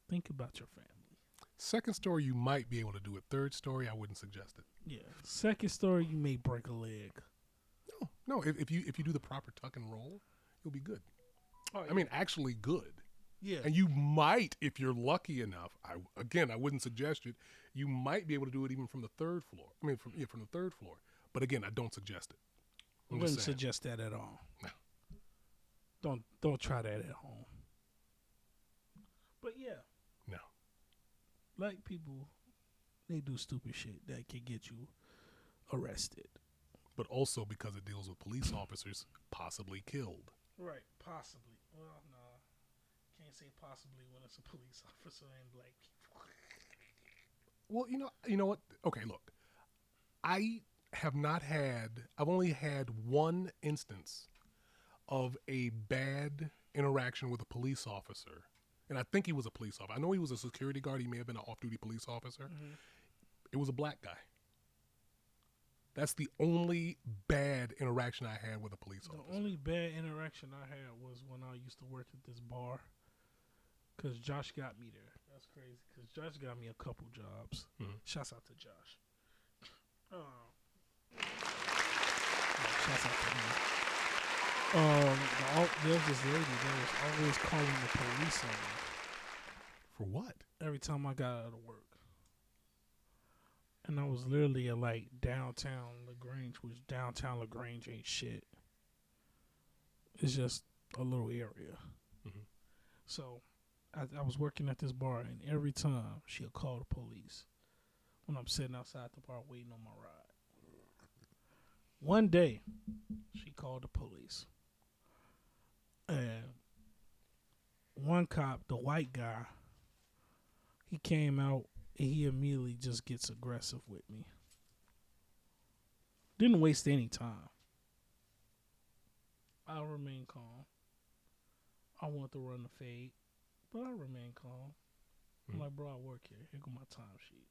Think about your family. Second story, you might be able to do it. Third story, I wouldn't suggest it. Yeah. Second story, you may break a leg. No. If you do the proper tuck and roll, you'll be good. Oh, I mean, actually good. yeah. And you might, if you're lucky enough. I wouldn't suggest it. You might be able to do it even from the third floor. I mean, from the third floor. But again, I don't suggest it. I I'm wouldn't just saying. suggest that at all. No. Don't try that at home. But yeah, No. black people, they do stupid shit that can get you arrested. But also because it deals with police officers possibly killed. Right, possibly. Well, no, can't say possibly when it's a police officer and black people. Well, you know what? Okay, look. I've only had one instance of a bad interaction with a police officer. And I think he was a police officer. I know he was a security guard. He may have been an off-duty police officer. It was a black guy. That's the only bad interaction I had with a police officer. The only bad interaction I had was when I used to work at this bar. Because Josh got me there. That's crazy. Because Josh got me a couple jobs. Shouts out to Josh. Shouts out to him. There was this lady that was always calling the police on me For what? every time I got out of work. And I was literally at like downtown LaGrange, which downtown LaGrange ain't shit. It's just a little area. So I was working at this bar, and every time she'll call the police when I'm sitting outside the bar waiting on my ride. One day, she called the police. And one cop, the white guy, he came out and he immediately just gets aggressive with me. Didn't waste any time. I remained calm. I want to run the fade, but I remain calm. I'm like, bro, I work here. Here go my time sheet.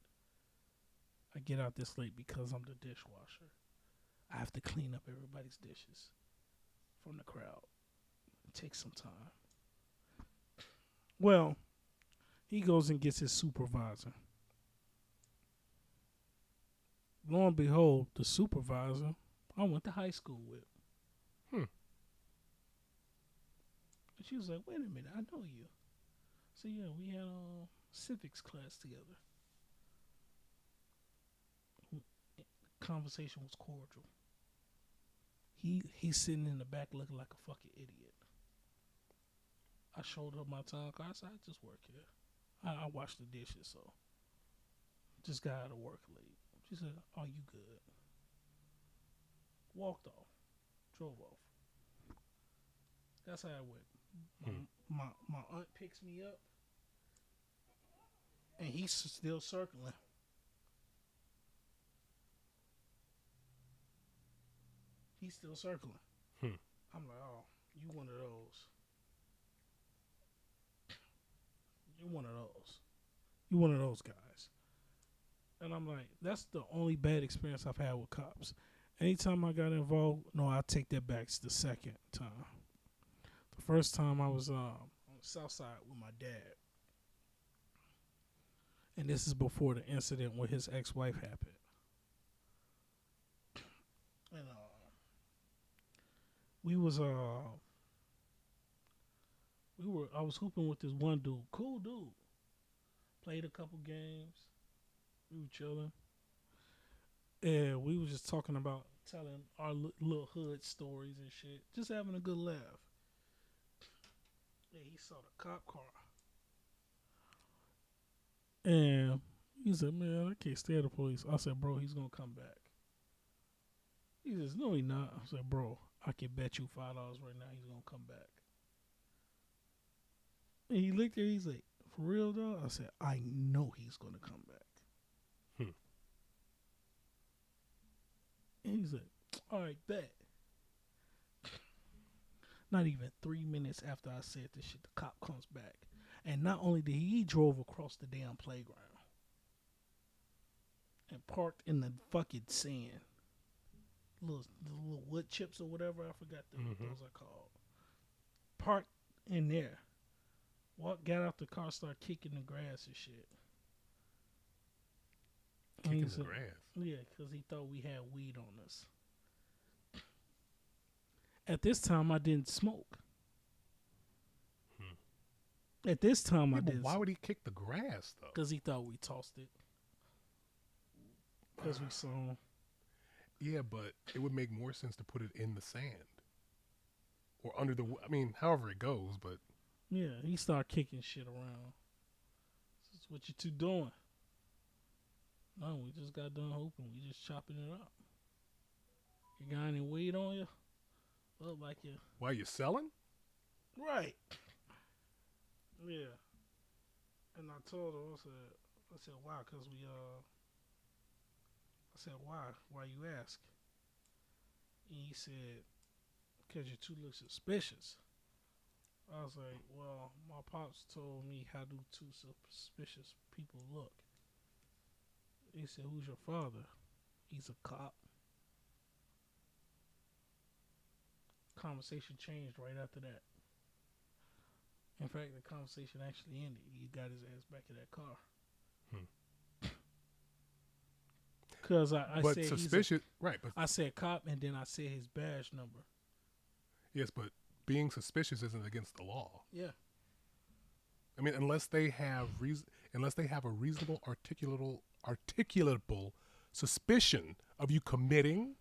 I get out this late because I'm the dishwasher. I have to clean up everybody's dishes from the crowd. It takes some time. Well, he goes and gets his supervisor. Lo and behold, the supervisor I went to high school with. And she was like, wait a minute, I know you. So yeah, we had a civics class together. Conversation was cordial. He's sitting in the back looking like a fucking idiot. I showed her my time card. I said, I just work here. I wash the dishes, so just got out of work late. She said, "Are you good?" Walked off, drove off. That's how it went. My aunt picks me up, and he's still circling. He's still circling. I'm like, oh, you one of those. You're one of those. You one of those guys. And I'm like, that's the only bad experience I've had with cops. Anytime I got involved, no, I take that back. It's the second time. The first time I was on the south side with my dad. And this is before the incident with his ex-wife happened. And I was hooping with this one dude, cool dude. Played a couple games. We were chilling. And we was just talking about telling our little hood stories and shit. Just having a good laugh. Yeah, he saw the cop car. And he said, man, I can't stand the police. I said, bro, he's going to come back. He says, no, he not. I said, bro, I can bet you $5 right now he's going to come back. And he looked at me, he's like, for real, though? I said, I know he's going to come back. And he's like, all right, bet. Not even 3 minutes after I said this shit, the cop comes back. And not only did he drove across the damn playground and parked in the fucking sand. The little wood chips or whatever, I forgot what those are called. Parked in there. Got out the car, started kicking the grass and shit. Kicking the grass? Yeah, because he thought we had weed on us. At this time, I didn't smoke. At this time, I didn't. Why would he kick the grass, though? Because he thought we tossed it. Because we saw him. Yeah, but it would make more sense to put it in the sand. Or under the... I mean, however it goes, but... Yeah, he started kicking shit around. This is what you two doing. No, we just got done hooping. We just chopping it up. You got any weed on you? Look like you. Why, you selling? Right. Yeah. And I told her, I said, why? Because I said, why? Why you ask? And he said, because you two look suspicious. I was like, well, my pops told me how do two suspicious people look. He said, who's your father? He's a cop. Conversation changed right after that. In fact, the conversation actually ended. He got his ass back in that car. Because I but said suspicious, right? But I said cop, and then I said his badge number. Yes, but being suspicious isn't against the law. Yeah. I mean, unless they have a reasonable, articulatable suspicion of you committing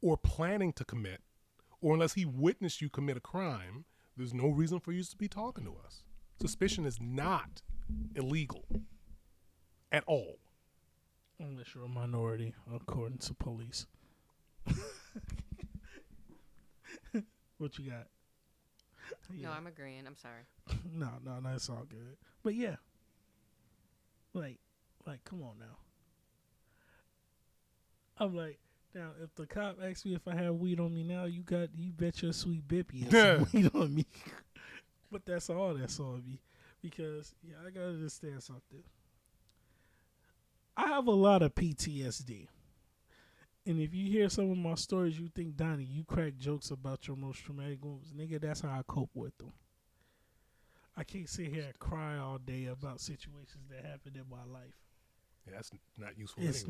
or planning to commit, or unless he witnessed you commit a crime, there's no reason for you to be talking to us. Suspicion is not illegal at all. Unless you're a minority, according to police. What you got? No, I'm agreeing. I'm sorry. No, it's all good. But yeah, like, come on now. I'm like, now if the cop asks me if I have weed on me now, you bet your sweet bippy has some weed on me. But that's all me, because I gotta understand something. I have a lot of PTSD. And if you hear some of my stories, you think, Donnie, you crack jokes about your most traumatic moments. Nigga, that's how I cope with them. I can't sit here and cry all day about situations that happened in my life. Yeah, that's not useful It's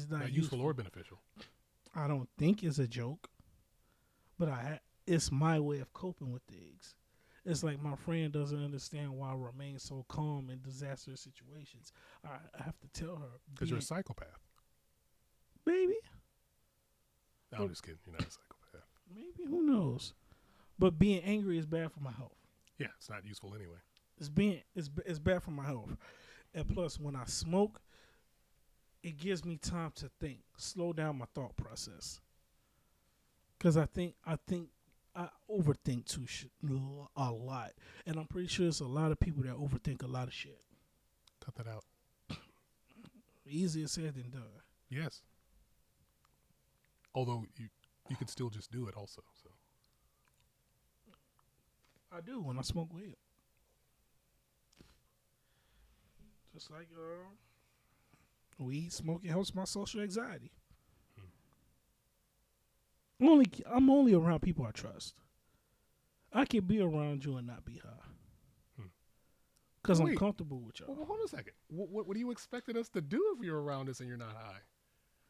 not useful or beneficial. I don't think it's a joke. But it's my way of coping with things. It's like my friend doesn't understand why I remain so calm in disastrous situations. I have to tell her. Because you're a psychopath. Maybe. No, I'm just kidding. You're not a psychopath. Maybe, who knows? But being angry is bad for my health. Yeah, it's not useful anyway. It's bad for my health. And plus, when I smoke, it gives me time to think, slow down my thought process. Because I think I overthink a lot. And I'm pretty sure there's a lot of people that overthink a lot of shit. Cut that out. Easier said than done. Yes. Although you could still just do it also. So I do when I smoke weed. Just like Weed smoking helps my social anxiety. Hmm. I'm only around people I trust. I can be around you and not be high. Because I'm Wait. comfortable with y'all. Well, hold on a second. What are you expecting us to do if you're around us and you're not high?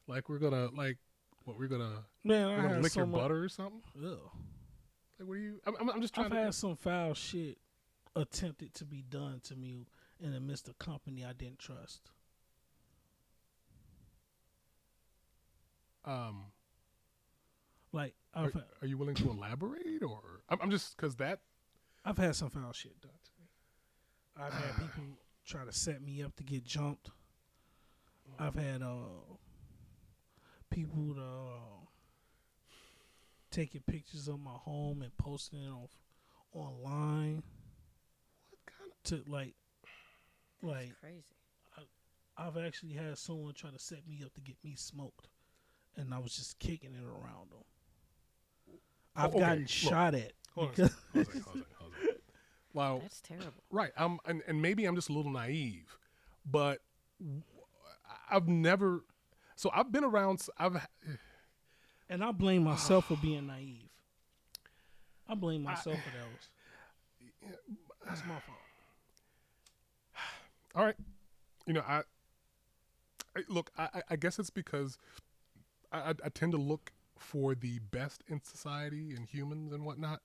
Like we're gonna we're gonna lick your butter or something? Ugh. Like what are you? I'm just trying I've to. had some foul shit attempted to be done to me in the midst of company I didn't trust. Like Are you willing to elaborate, or I'm just because that I've had some foul shit done to me. I've had people try to set me up to get jumped. I've had people taking pictures of my home and posting it online. what kind of To like Crazy. I've actually had someone try to set me up to get me smoked, and I was just kicking it around them. I've okay, gotten look, shot at. hold on a because- second, hold on a second. Wow, That's terrible. right. And maybe I'm just a little naive, but I've never. So I've been around. and I blame myself for being naive. I blame myself for those. That's my fault. All right, I guess it's because I tend to look for the best in society and humans and whatnot.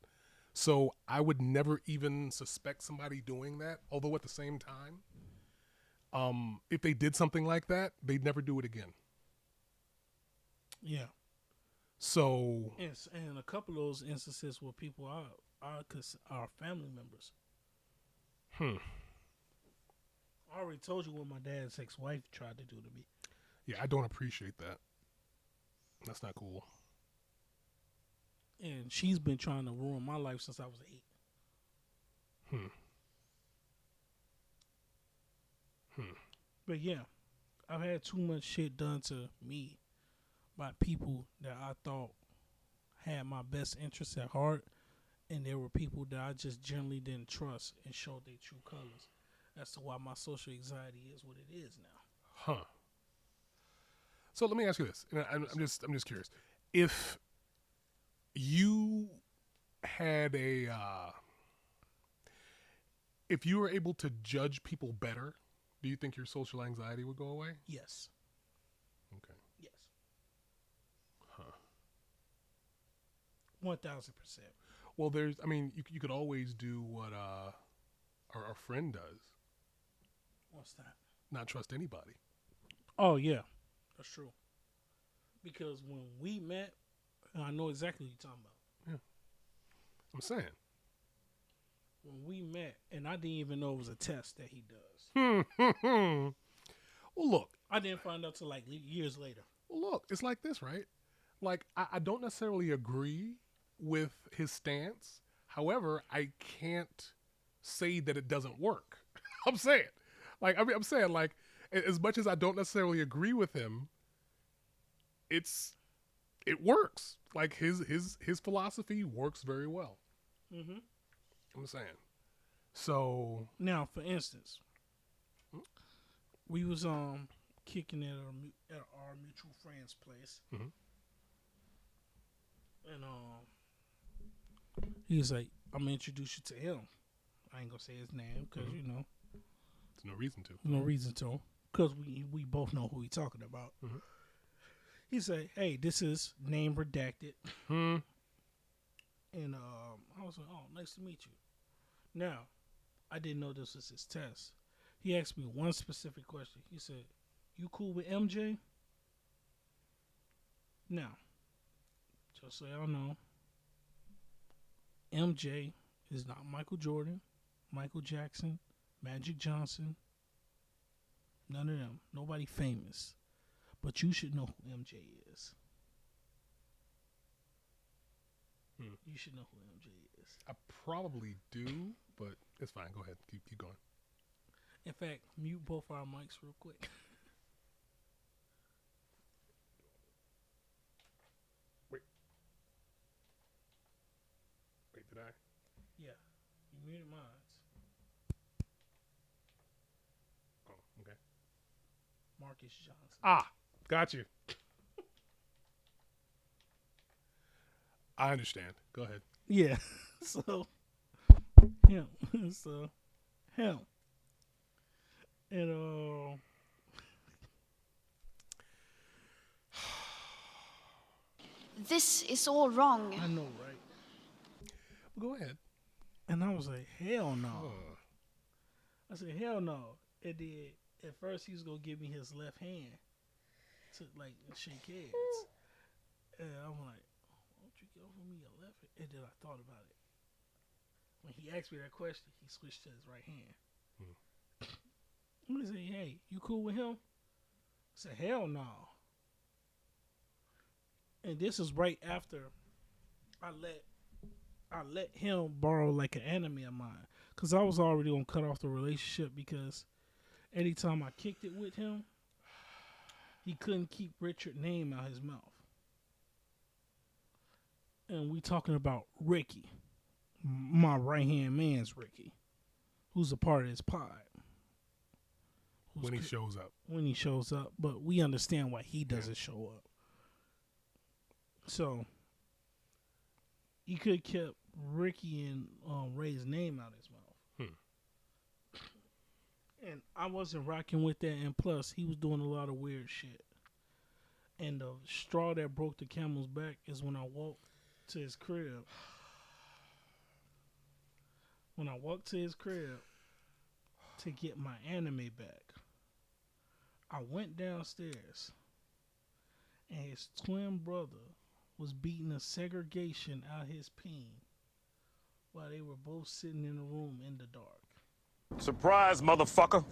So I would never even suspect somebody doing that. Although at the same time, if they did something like that, they'd never do it again. Yeah. So And a couple of those instances where people are family members. I already told you what my dad's ex-wife tried to do to me. yeah, I don't appreciate that. That's not cool. And she's been trying to ruin my life since I was 8. But yeah, I've had too much shit done to me by people that I thought had my best interests at heart, and there were people that I just generally didn't trust and showed their true colors. That's to why my social anxiety is what it is now. Huh. So let me ask you this. And I'm just curious. If you had if you were able to judge people better, do you think your social anxiety would go away? Yes. Okay. Yes. Huh. 1,000%. Well, you could always do what our friend does. What's that? Not trust anybody. Oh, yeah. That's true. Because when we met, I know exactly what you're talking about. I'm saying. When we met, and I didn't even know it was a test that he does. Well, look. I didn't find out till like years later. Well, look. It's like this, right? Like, I don't necessarily agree with his stance. However, I can't say that it doesn't work. I'm saying. I'm saying, like, as much as I don't necessarily agree with him, it works. Like, his philosophy works very well. Mm-hmm. I'm saying. So Now, for instance, we was kicking at our mutual friend's place, Mhm. and he was like, "I'm gonna introduce you to him." I ain't gonna say his name because Mhm. you know, there's no reason to. no reason to, because we both know who he talking about. Mhm. He said, "Hey, this is name redacted," Hmm. and I was like, "Oh, nice to meet you." Now, I didn't know this was his test. He asked me one specific question. He said, "You cool with MJ?" Now, just so y'all know, MJ is not Michael Jordan, Michael Jackson, Magic Johnson, none of them. Nobody famous. But you should know who MJ is. You should know who MJ is. I probably do, but it's fine. Go ahead. Keep going. In fact, mute both our mics real quick. Wait, did I? Yeah, you muted mine. Oh, okay. Marcus Johnson. Ah, got you. I understand. Go ahead. Yeah. So him. So him. And This is all wrong. I know, right? Go ahead. And I was like, hell no. Oh. I said, hell no. And then at first he was gonna give me his left hand to like shake hands. And I'm like, why don't you give me your left hand? And then I thought about it. When he asked me that question, he switched to his right hand. I said, hey, you cool with him? I said, hell no. And this is right after I let him borrow like an enemy of mine. Because I was already going to cut off the relationship because anytime I kicked it with him, he couldn't keep Richard's name out his mouth. And we talking about Ricky, my right-hand man's Ricky, who's a part of his pod. When he shows up. When he shows up, but we understand why he doesn't show up. So, he could have kept Ricky and Ray's name out his mouth. And I wasn't rocking with that, and plus, he was doing a lot of weird shit. And the straw that broke the camel's back is when I walked to his crib. When I walked to his crib to get my anime back, I went downstairs, and his twin brother was beating a segregation out his peen while they were both sitting in a room in the dark. Surprise, motherfucker.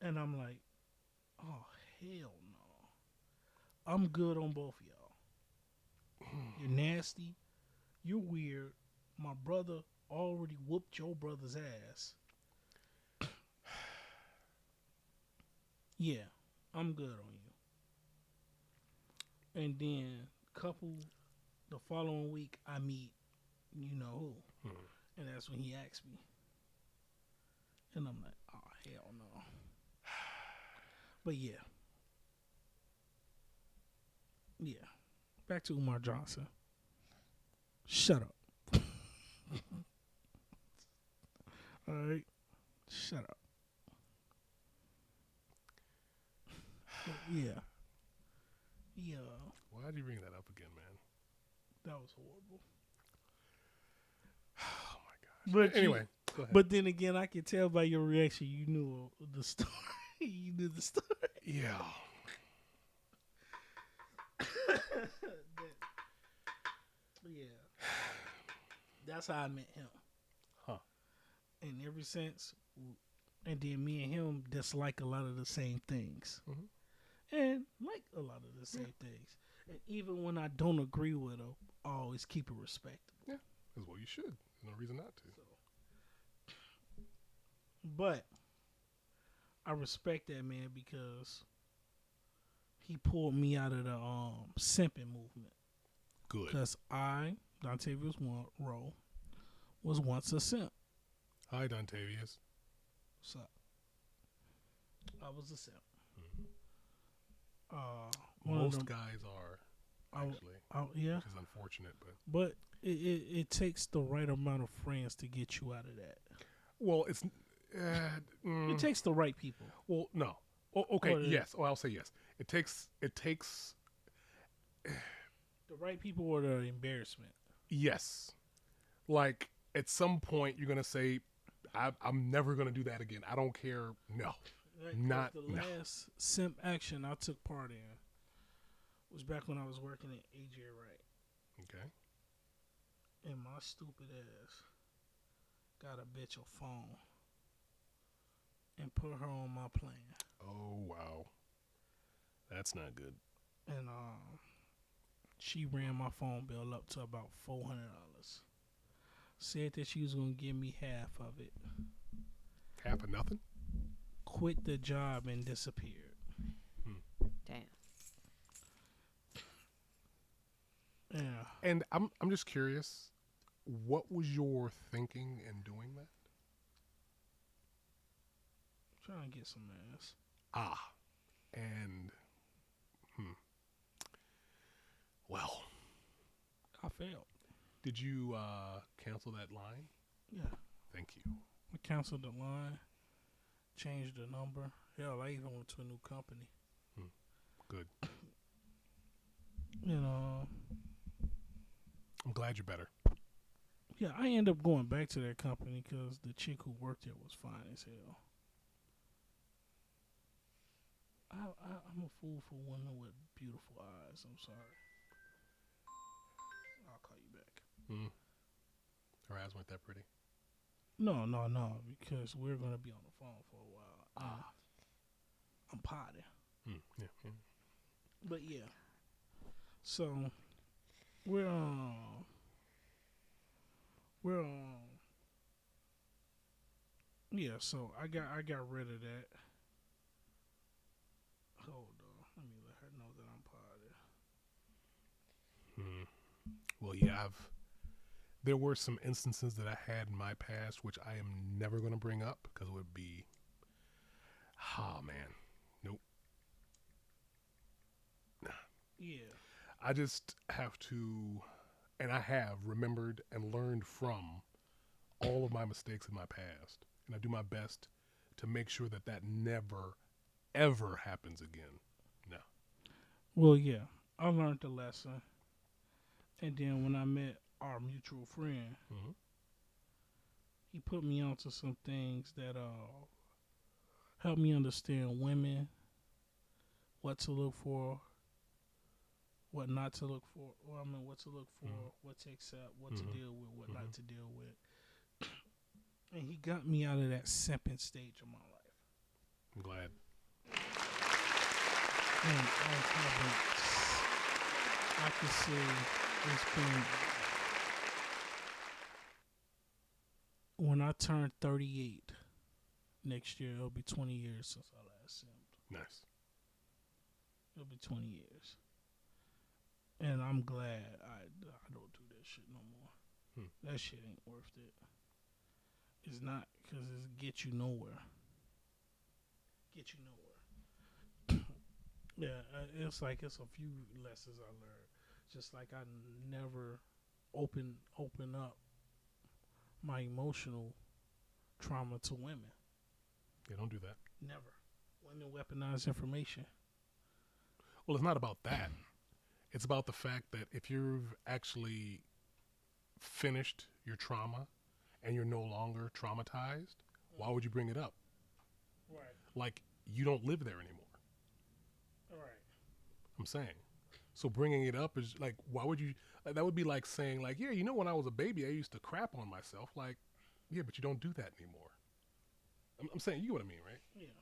And I'm like, oh, hell no. I'm good on both of y'all. You're nasty. You're weird. My brother already whooped your brother's ass. Yeah, I'm good on you. And then the following week, I meet you know who. And that's when he asked me. And I'm like, oh, hell no. But yeah. Yeah. Back to Umar Johnson. Shut up. All right? Shut up. But yeah. Yeah. Why'd you bring that up again, man? That was horrible. Oh, my gosh. But anyway, go ahead. But then again, I can tell by your reaction, you knew the story. You knew the story. Yeah. Yeah. That's how I met him. Huh. And ever since, and then me and him dislike a lot of the same things. And like a lot of the same things. And even when I don't agree with him, I always keep it respectable. Yeah. That's what you should. There's no reason not to. But I respect that man because he pulled me out of the simping movement. Good. Because I, Dontavius Rowe, was once a simp. Hi, Dontavius. What's up? I was a simp. Most guys are, actually. Yeah. Which is unfortunate, But it takes the right amount of friends to get you out of that. Well, it's... It takes the right people. Well, no. Oh, okay, Or yes. Oh, I'll say yes. It takes... The right people or the embarrassment. Yes. Like, at some point, you're going to say, I'm never going to do that again. I don't care. No. Like, Not the last simp action I took part in was back when I was working at AJ Wright. Okay. And my stupid ass got a bitch a phone and put her on my plan. Oh, wow. That's not good. And she ran my phone bill up to about $400. Said that she was going to give me half of it. Half of nothing? Quit the job and disappeared. Damn. Yeah. And I'm just curious, what was your thinking in doing that? Trying to get some ass. And well, I failed. did you cancel that line? Yeah. Thank you. We canceled the line, changed the number. Hell, I even went to a new company. Good. You know. I'm glad you're better. Yeah, I ended up going back to that company because the chick who worked there was fine as hell. I'm a fool for women with beautiful eyes. I'm sorry. I'll call you back. Her eyes weren't that pretty. No, because we're going to be on the phone for a while. I'm potty. Yeah. But yeah. So, we're yeah, so I got rid of that. Hold on. Let me let her know that I'm potty. Well, yeah, there were some instances that I had in my past which I am never going to bring up because it would be, man, nope. Yeah. I just have to, and I have remembered and learned from all of my mistakes in my past, and I do my best to make sure that that never, ever happens again. No. Well, yeah, I learned the lesson. And then when I met our mutual friend, he put me onto some things that helped me understand women, what to look for, what not to look for. Well, I mean, what to look for, what to accept, what to deal with, what not to deal with. And he got me out of that simping stage of my life. I'm glad. And I could say it's been, when I turn 38 next year, it'll be 20 years since I last simped. Nice. It'll be 20 years. And I'm glad I don't do that shit no more. That shit ain't worth it. It's not, because it get you nowhere. Yeah, it's like it's a few lessons I learned. Just like I never open up my emotional trauma to women. Yeah, don't do that. Never. Women weaponize information. Well, it's not about that. It's about the fact that if you've actually finished your trauma and you're no longer traumatized, why would you bring it up? Right. Like, you don't live there anymore. Right. I'm saying. So bringing it up is like, why would you? That would be like saying, like, yeah, you know, when I was a baby, I used to crap on myself. Like, yeah, but you don't do that anymore. I'm saying, you know what I mean, right? Yeah.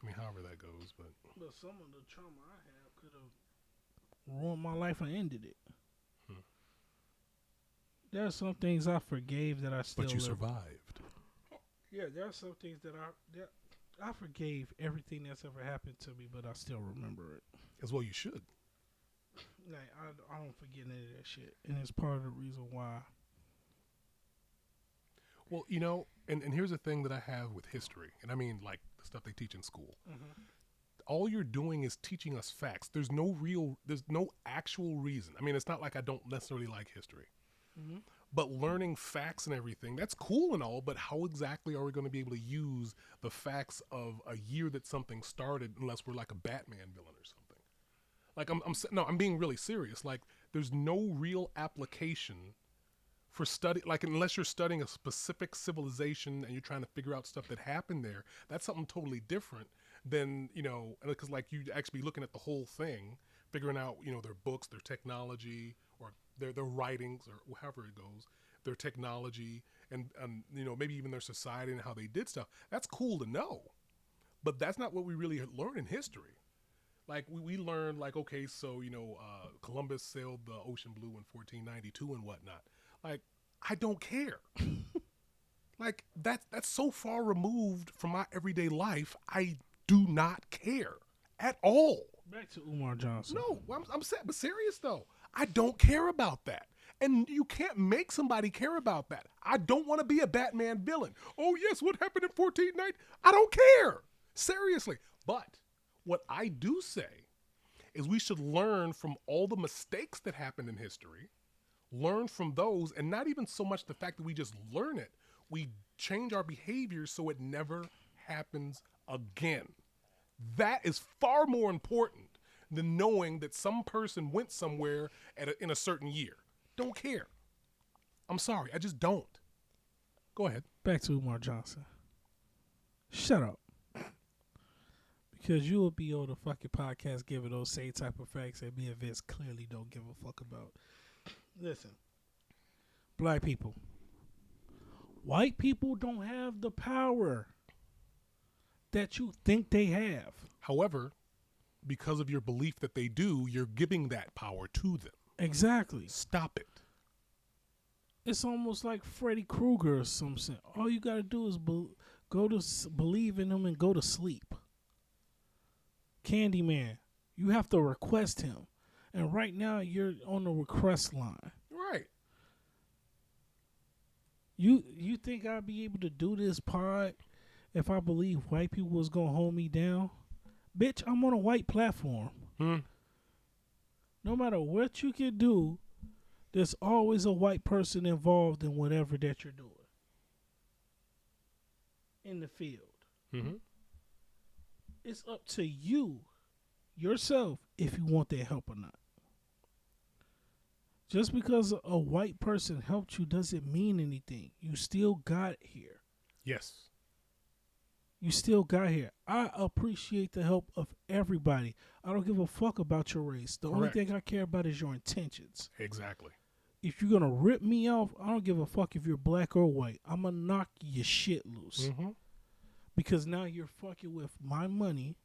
I mean, however that goes, but some of the trauma I have could have ruined my life and ended it. There are some things I forgave that I still. But you live. survived. Yeah, there are some things that I forgave everything that's ever happened to me, but I still remember it. As well, you should. Like I don't forget any of that shit, and it's part of the reason why. Well, you know, and here's the thing that I have with history, and I mean like the stuff they teach in school. All you're doing is teaching us facts. There's no actual reason. I mean, it's not like I don't necessarily like history. But learning facts and everything, that's cool and all, but how exactly are we going to be able to use the facts of a year that something started unless we're like a Batman villain or something? Like, I'm being really serious. Like, there's no real application for study, like, unless you're studying a specific civilization and you're trying to figure out stuff that happened there. That's something totally different than, you know, because like you actually be looking at the whole thing, figuring out, you know, their books, their technology, or their writings, or however it goes, their technology, and you know, maybe even their society and how they did stuff. That's cool to know, but that's not what we really learn in history. Like we learn, like, okay, so, you know, Columbus sailed the ocean blue in 1492 and whatnot. Like, I don't care. Like, that's so far removed from my everyday life. I do not care at all. Back to Umar Johnson. No, I'm serious though. I don't care about that. And you can't make somebody care about that. I don't want to be a Batman villain. Oh, yes, what happened in 1490? I don't care. Seriously. But what I do say is we should learn from all the mistakes that happened in history, learn from those, and not even so much the fact that we just learn it. We change our behavior so it never happens again. That is far more important than knowing that some person went somewhere in a certain year. Don't care. I'm sorry. I just don't. Go ahead. Back to Umar Johnson. Shut up. Because you will be on the fucking podcast giving those same type of facts that me and Vince clearly don't give a fuck about. Listen. Black people. White people don't have the power that you think they have. However, because of your belief that they do, you're giving that power to them. Exactly. Stop it. It's almost like Freddy Krueger or something. All you got to do is believe in him and go to sleep. Candyman, you have to request him. And right now, you're on the request line. Right. You think I'd be able to do this pod if I believe white people was going to hold me down? Bitch, I'm on a white platform. No matter what you can do, there's always a white person involved in whatever that you're doing in the field. Mm-hmm. It's up to you, yourself, if you want their help or not. Just because a white person helped you doesn't mean anything. You still got here. Yes. You still got here. I appreciate the help of everybody. I don't give a fuck about your race. The only thing I care about is your intentions. Exactly. If you're going to rip me off, I don't give a fuck if you're black or white. I'm going to knock your shit loose. Mm-hmm. Because now you're fucking with my money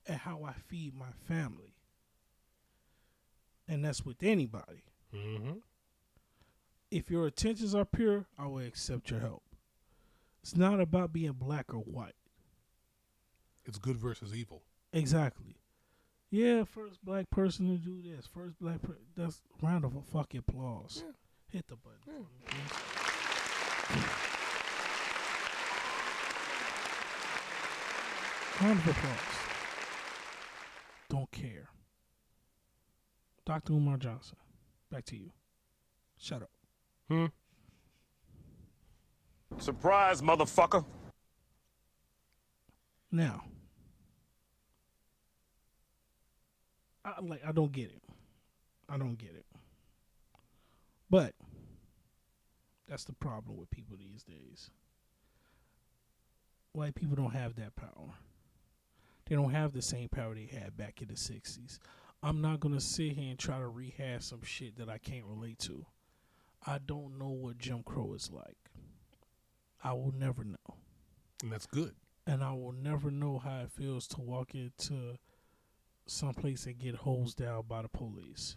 and how I feed my family. And that's with anybody. Mm-hmm. If your intentions are pure, I will accept your help. It's not about being black or white. It's good versus evil. Exactly. Yeah, first black person to do this. First black person. That's round of a fucking applause. Yeah. Hit the button. For me, please. Round of applause. Don't care. Dr. Umar Johnson, back to you. Shut up. Surprise, motherfucker. Now, I don't get it. I don't get it. But that's the problem with people these days. White people don't have that power. They don't have the same power they had back in the 60s. I'm not going to sit here and try to rehash some shit that I can't relate to. I don't know what Jim Crow is like. I will never know. And that's good. And I will never know how it feels to walk into someplace and get hosed down by the police.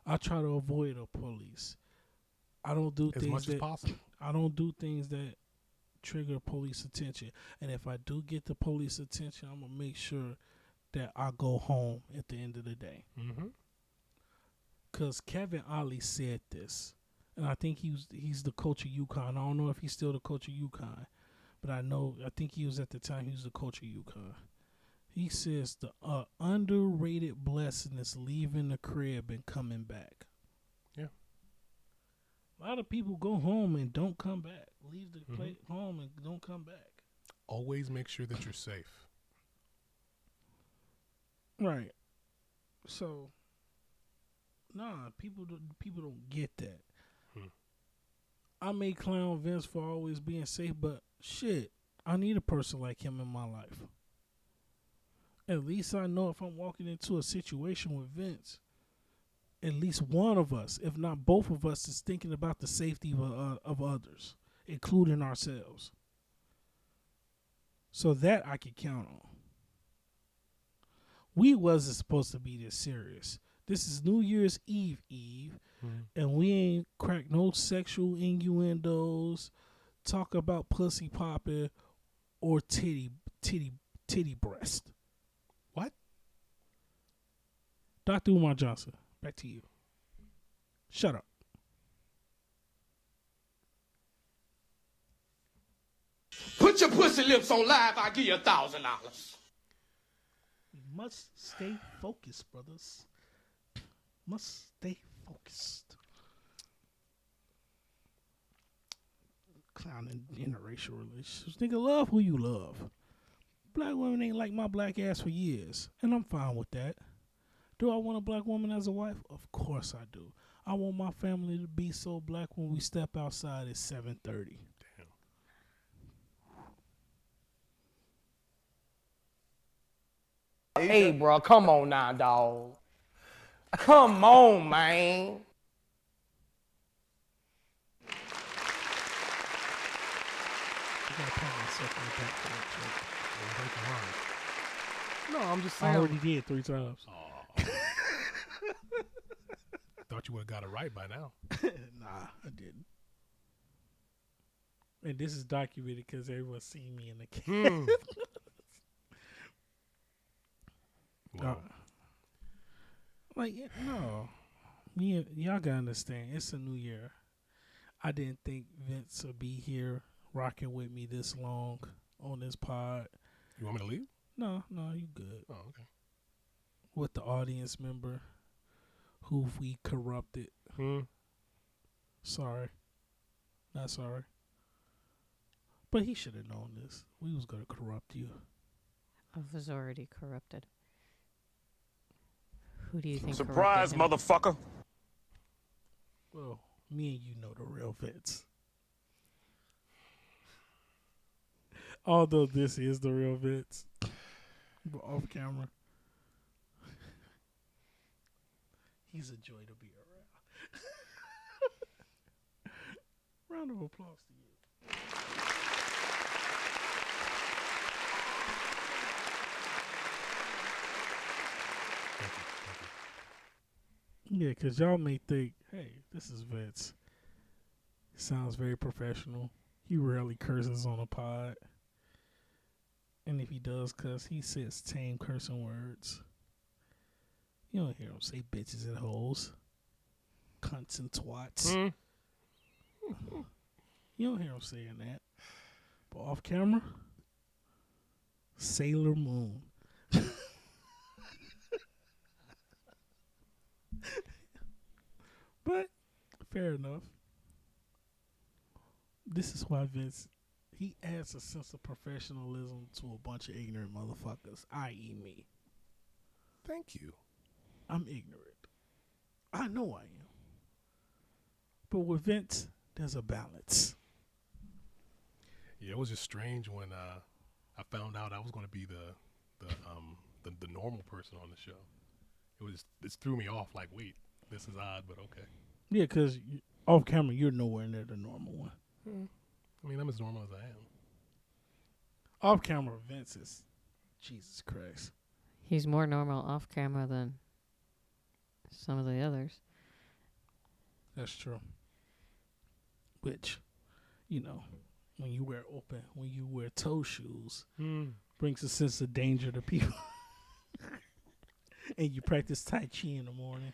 I try to avoid the police. I don't do As things much as possible. I don't do things that trigger police attention. And if I do get the police attention, I'm going to make sure that I go home at the end of the day. Mm-hmm. Because Kevin Ollie said this. And I think he's the coach of UConn. I don't know if he's still the coach of UConn. But I think he was at the time he was the coach of UConn. He says the underrated blessing is leaving the crib and coming back. Yeah. A lot of people go home and don't come back. Leave the plate home and don't come back. Always make sure that you're safe. Right. So, people don't get that. I may clown Vince for always being safe, but shit, I need a person like him in my life. At least I know if I'm walking into a situation with Vince, at least one of us, if not both of us, is thinking about the safety of others, including ourselves. So that I can count on. We wasn't supposed to be this serious. This is New Year's Eve, and we ain't crack no sexual innuendos, talk about pussy popping, or titty breast. What? Dr. Umar Johnson, back to you. Shut up. Put your pussy lips on live, I'll give you $1,000. We must stay focused, brothers. Must stay focused. Clowning interracial relationships. Nigga, love who you love. Black women ain't like my black ass for years, and I'm fine with that. Do I want a black woman as a wife? Of course I do. I want my family to be so black when we step outside at 7:30. Hey, bro, come on now, dog. Come on, man. I gotta pat myself on the back for that No, I'm just joke. I saying. already did 3 times. Thought you would have got it right by now. Nah, I didn't. And this is documented because everyone seen me in the camera. Well, Like, no. Y'all gotta understand, it's a new year. I didn't think Vince would be here rocking with me this long on this pod. you want me to leave? No, you good. Oh, okay. With the audience member who we corrupted. Sorry. Not sorry. But he should have known this. We was gonna corrupt you. I was already corrupted. Who do you think Surprise, corrupted him? motherfucker. Well, me and you know the real Vince. Although this is the real Vince. But off camera. He's a joy to be around. Round of applause to you. Yeah, because y'all may think, hey, this is Vince. Sounds very professional. He rarely curses on a pod. And if he does cuss, he says tame cursing words. You don't hear him say bitches and hoes. Cunts and twats. You don't hear him saying that. But off camera, Sailor Moon. But fair enough. This is why Vince, he adds a sense of professionalism to a bunch of ignorant motherfuckers, i.e. me. Thank you. I'm ignorant. I know I am. But with Vince, there's a balance. Yeah, it was just strange when I found out I was going to be the normal person on the show. It threw me off. Like, wait, this is odd, but okay. Yeah, because off camera, you're nowhere near the normal one. I mean, I'm as normal as I am. Off camera, Vince is Jesus Christ. He's more normal off camera than some of the others. That's true. Which, you know, when you wear toe shoes, brings a sense of danger to people. And you practice Tai Chi in the morning.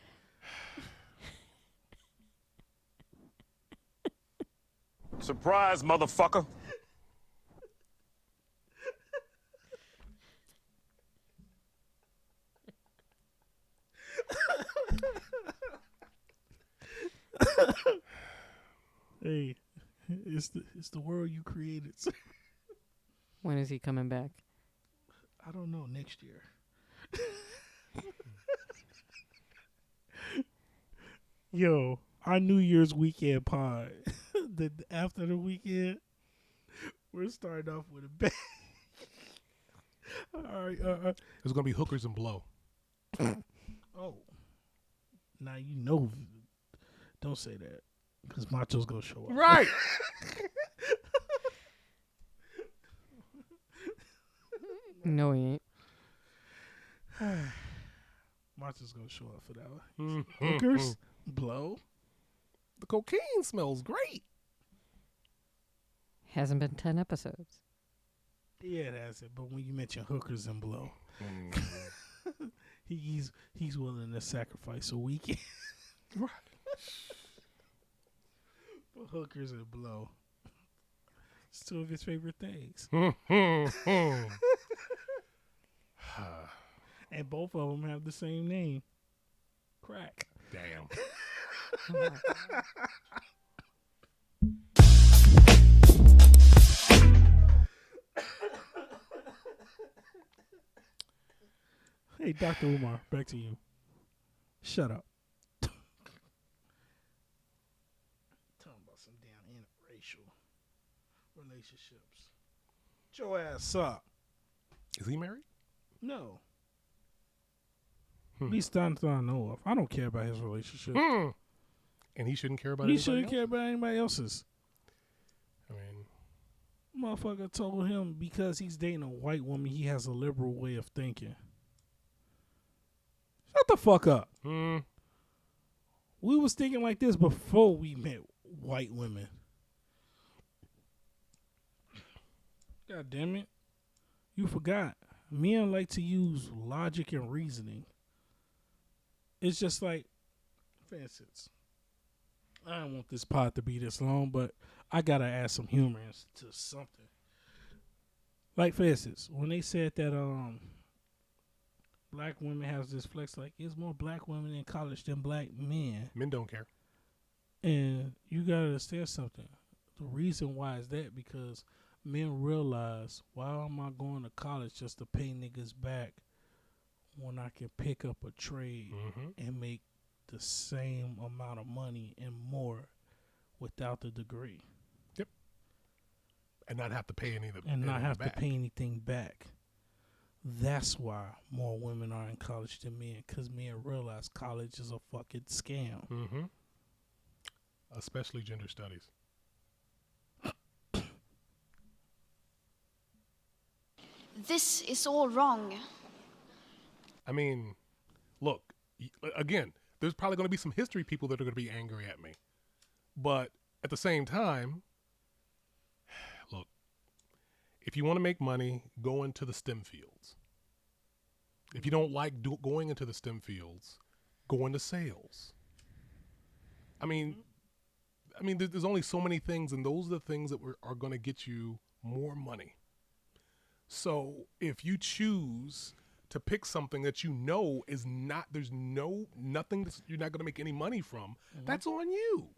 Surprise, motherfucker. Hey, it's the world you created. When is he coming back? I don't know, next year. Yo, our New Year's weekend pod. After the weekend, we're starting off with a bang. All right. There's going to be hookers and blow. Oh. Now you know. Don't say that. Because Macho's going to show up. Right. No, he ain't. Macho's going to show up for that one. Hookers, blow. The cocaine smells great. Hasn't been 10 episodes. Yeah, that's it. But when you mention hookers and blow, he's willing to sacrifice a weekend. Right. For hookers and blow. It's two of his favorite things. And both of them have the same name. Crack. Damn. Hey, Dr. Umar, back to you. Shut up. Talking about some damn interracial relationships. Get your ass up. Is he married? No. At least not that I know of. I don't care about his relationship. And he shouldn't care about He anybody shouldn't else? care about anybody else's. I mean, Motherfucker told him because he's dating a white woman, he has a liberal way of thinking. Shut the fuck up. We was thinking like this before we met white women. God damn it. You forgot. Men like to use logic and reasoning. It's just like, for instance, I don't want this pod to be this long, but I gotta add some humor into something. Like, for instance, when they said that black women has this flex, like, there's more black women in college than black men. men don't care. And you gotta understand something. The reason why is that because men realize, why am I going to college just to pay niggas back when I can pick up a trade and make the same amount of money and more without the degree? Yep. And not have to pay any of the And not have back. to pay anything back. That's why more women are in college than men, because men realize college is a fucking scam. Especially gender studies. This is all wrong. I mean, look, again, there's probably going to be some history people that are going to be angry at me. But at the same time, look, if you want to make money, go into the STEM fields. If you don't like going into the STEM fields, go into sales. I mean, there's only so many things, and those are the things that are going to get you more money. So if you choose to pick something that you know is not, there's nothing that you're not going to make any money from, that's on you.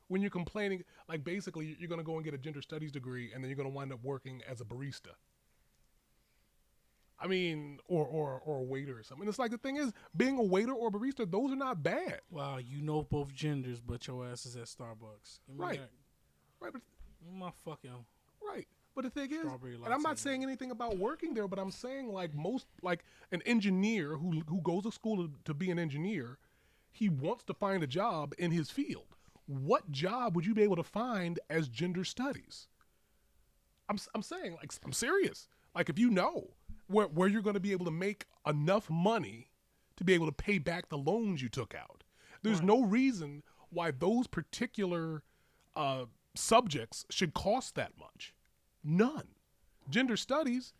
When you're complaining, like basically you're going to go and get a gender studies degree and then you're going to wind up working as a barista. I mean, or a waiter or something. It's like, the thing is, being a waiter or a barista, those are not bad. Wow, you know both genders, but your ass is at Starbucks. Give me Right. that. Right, but Give me my fucking right. But the thing is, Strawberry and I'm not latte. saying anything about working there, but I'm saying like an engineer who goes to school to be an engineer, he wants to find a job in his field. What job would you be able to find as gender studies? I'm saying, like, I'm serious. Like, if you know where you're going to be able to make enough money to be able to pay back the loans you took out, there's no reason why those particular subjects should cost that much. None. Gender studies,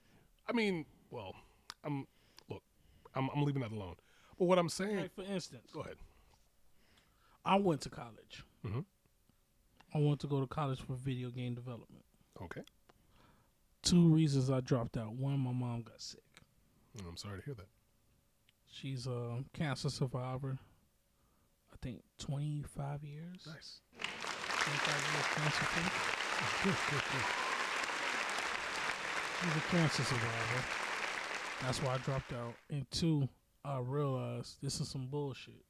I mean, well, I'm leaving that alone. But what I'm saying, Like, for instance, go ahead. I went to college. Mm-hmm. I went to go to college for video game development. Okay. 2 reasons I dropped out. One, my mom got sick. I'm sorry to hear that. She's a cancer survivor. I think 25 years. Nice. 25 years cancer free. Good. She's a cancer survivor. That's why I dropped out. And 2, I realized this is some bullshit.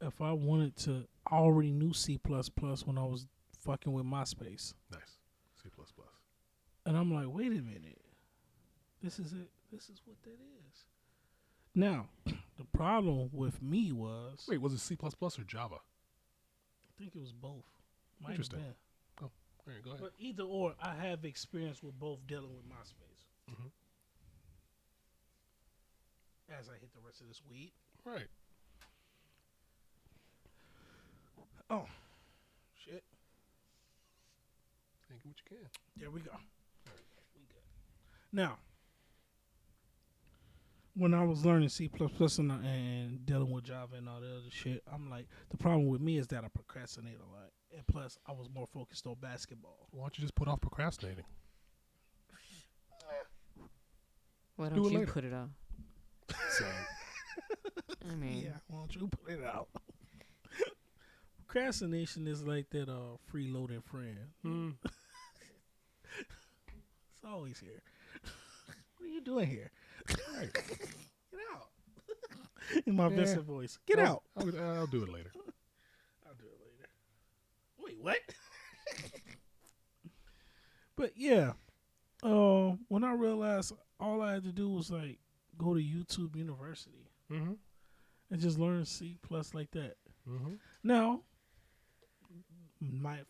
If I wanted to, I already knew C++ when I was fucking with MySpace. Nice. C++. And I'm like, wait a minute. This is it. This is what that is. Now, the problem with me was... Wait, was it C++ or Java? I think it was both. Might have Interesting. been. Oh, all right, go ahead. But either or, I have experience with both dealing with MySpace. Mm-hmm. As I hit the rest of this weed. Right. Oh, shit. Think what you can. There we go. We good. Now, when I was learning C++ and dealing with Java and all the other shit, I'm like, the problem with me is that I procrastinate a lot. And plus, I was more focused on basketball. Why don't you just put off procrastinating? Why Do don't it you later. put it on? Same. I mean, Yeah, why don't you put it out? Procrastination is like that freeloading friend. It's always here. What are you doing here? Right. Get out. In my Yeah. Vincent voice. Get out. I'll do it later. I'll do it later. Wait, what? But yeah, when I realized all I had to do was like go to YouTube University Mm-hmm. and just learn C plus like that. Mm-hmm. Now,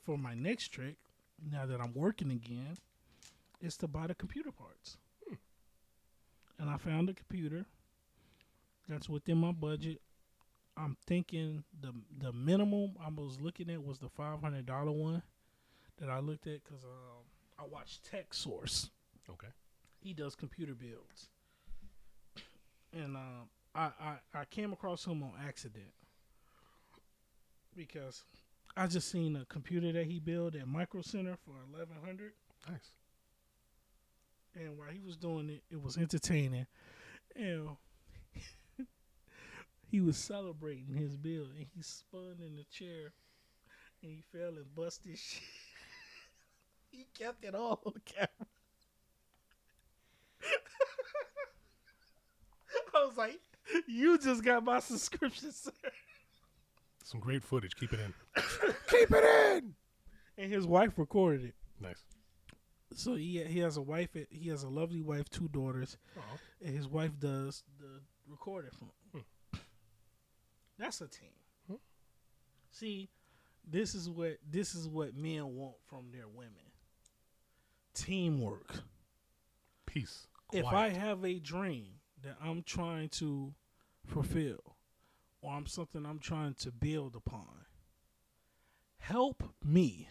for my next trick, now that I'm working again, is to buy the computer parts. And I found a computer that's within my budget. I'm thinking the minimum I was looking at was the $500 one that I looked at because I watched Tech Source. Okay. He does computer builds, and I came across him on accident because I just seen a computer that he built at Micro Center for $1,100. Nice. And while he was doing it, it was entertaining. And he was celebrating his build, and he spun in the chair, and he fell and busted his shit. He kept it all on camera. I was like, "You just got my subscription, sir." Some great footage. Keep it in. Keep it in. And his wife recorded it. Nice. So he has a wife. He has a lovely wife, 2 daughters, and his wife does the recording for him. That's a team. See, this is what men want from their women. Teamwork. Peace. If I Quiet. have a dream that I'm trying to fulfill, or I'm something I'm trying to build upon, help me.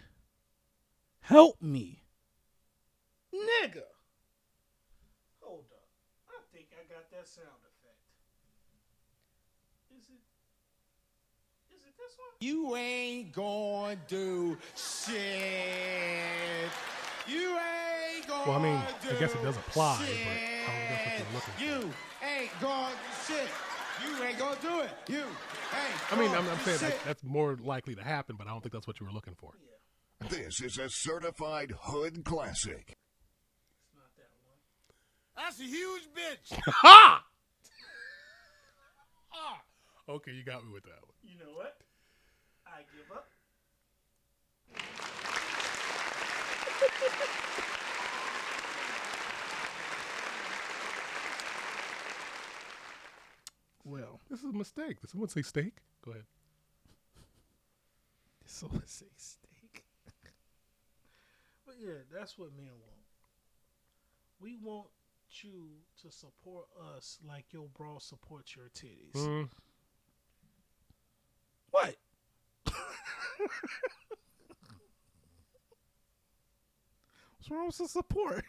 Help me. Nigga. Hold up. I think I got that sound effect. Is it this one? You ain't gonna do shit. You ain't gonna Well, I mean, do I guess it does apply, shit. but I don't think that's what you're looking for. You ain't gonna do shit. You ain't gonna do it. You ain't I mean, gonna I'm do saying shit. that's more likely to happen, but I don't think that's what you were looking for. This is a certified hood classic. It's not that one. That's a huge bitch. Ha! Okay, you got me with that one. You know what? I give up. Well, This is a mistake. Did someone say steak? Go ahead. someone say steak. But yeah, that's what men want. We want you to support us like your bra supports your titties. What? What's wrong with the support?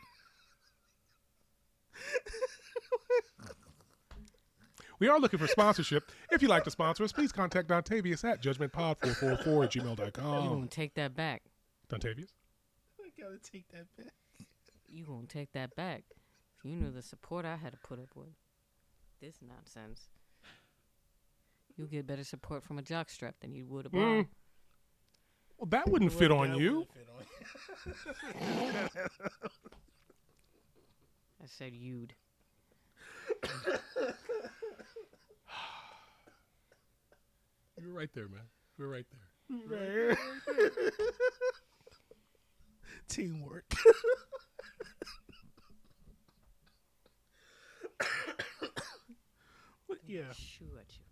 We are looking for sponsorship. If you'd like to sponsor us, please contact Dontavius at judgmentpod444@gmail.com. you gonna take that back. Dontavius? I gotta take that back. You gonna take that back. If you knew the support I had to put up with this nonsense, you get better support from a jockstrap than you would a bra. Well, that wouldn't fit on you. I said you'd. You're right there, man. You're right there. Teamwork. But yeah, Shoo at you.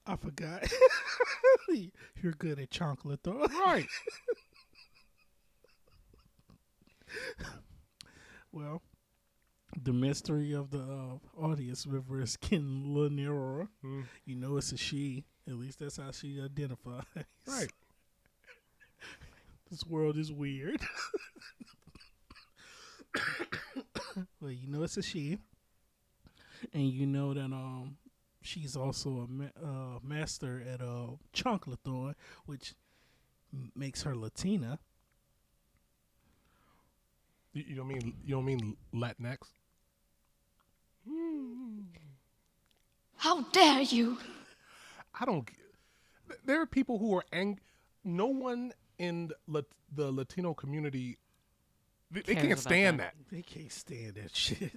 I forgot. You're good at chocolate, though. Right. Well, the mystery of the audience member is Ken Lanera. You know it's a she. At least that's how she identifies. Right. This world is weird. Well, you know it's a she. And you know that she's also a master at choncolathon, which makes her Latina. You don't mean Latinx? How dare you? I don't. There are people who are no one in the Latino community. They Cares can't about stand that. that. They can't stand that shit.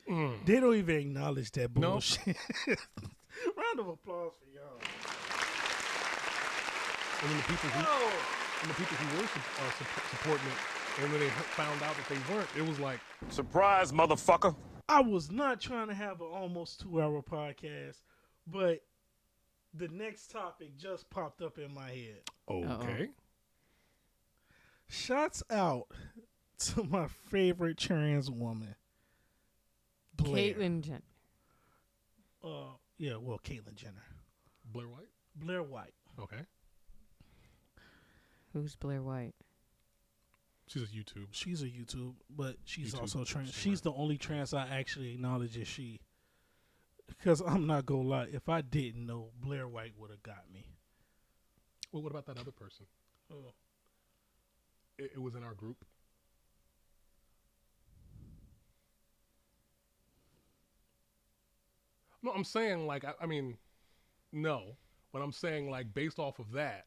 Mm. They don't even acknowledge that No. bullshit. Round of applause for y'all. And then the people who were supporting it, and when they found out that they weren't, it was like, Surprise, motherfucker. I was not trying to have an almost 2-hour podcast, but the next topic just popped up in my head. okay. Shouts out to my favorite trans woman, Blair. Caitlyn Jenner. Caitlyn Jenner. Blair White? Blair White. Okay. Who's Blair White? She's a YouTube. She's a YouTube, but she's YouTube also trans. singer. She's the only trans I actually acknowledge as she. Because I'm not going to lie, if I didn't know, Blair White would have got me. Well, what about that other person? Oh. It was in our group. No, I'm saying like I mean, no, but I'm saying like based off of that,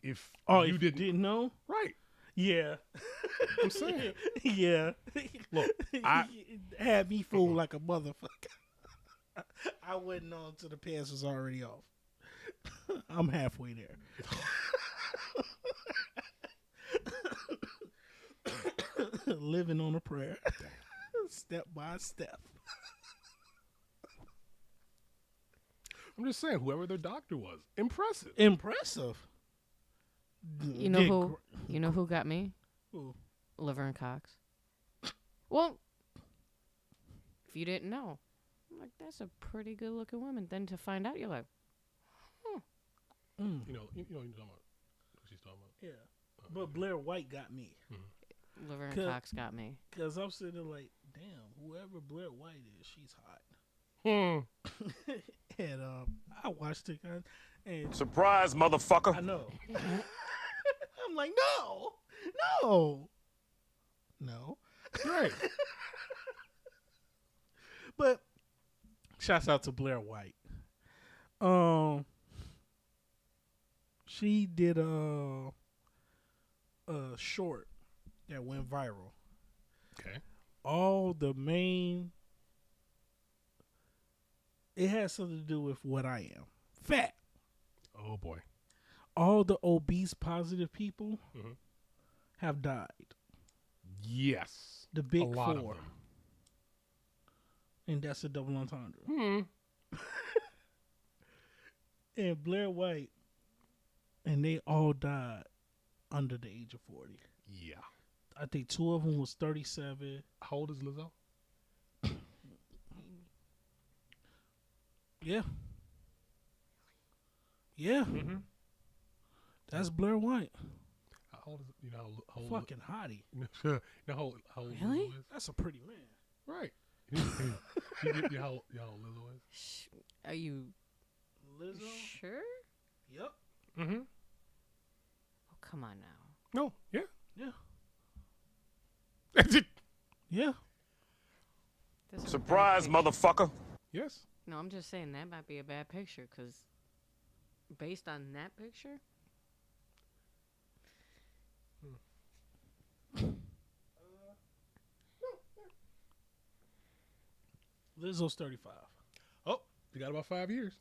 if If you didn't know? right, Yeah. I'm saying Yeah. Look, I had me fooled like a motherfucker. I wouldn't know until the pants was already off. I'm halfway there. Living on a prayer. Step by step. I'm just saying whoever their doctor was, impressive. Impressive. You know who? You know who got me? Who? Laverne Cox. Well, if you didn't know, I'm like, that's a pretty good looking woman. Then to find out, you're like, You know you're talking about what she's talking about. Yeah. But Blair White got me. Laverne Cox got me. Because I'm sitting there like, damn, whoever Blair White is, she's hot. And I watched it, and Surprise, motherfucker. I know. I'm like, no. Right. But shouts out to Blair White. She did a short that went viral. Okay. All the main. It has something to do with what I am. Fat. Oh boy. All the obese positive people have died. Yes. The big a lot four. Of them. And that's a double entendre. And Blair White, and they all died under the age of 40. Yeah. I think 2 of them was 37. How old is Lizzo? Yeah. Yeah. That's Blair White. How old is you know how old? Fucking hottie. You know how old Really? Lizzo is? That's a pretty man. Right. you know how old Lizzo is? Are you Lizzo? sure? Yep. Mm-hmm. Oh, come on now. No. Yeah. Yeah. Yeah. This is a bad Surprise, picture. motherfucker. Yes. No, I'm just saying that might be a bad picture because based on that picture, Lizzo's 35. Oh, you got about 5 years.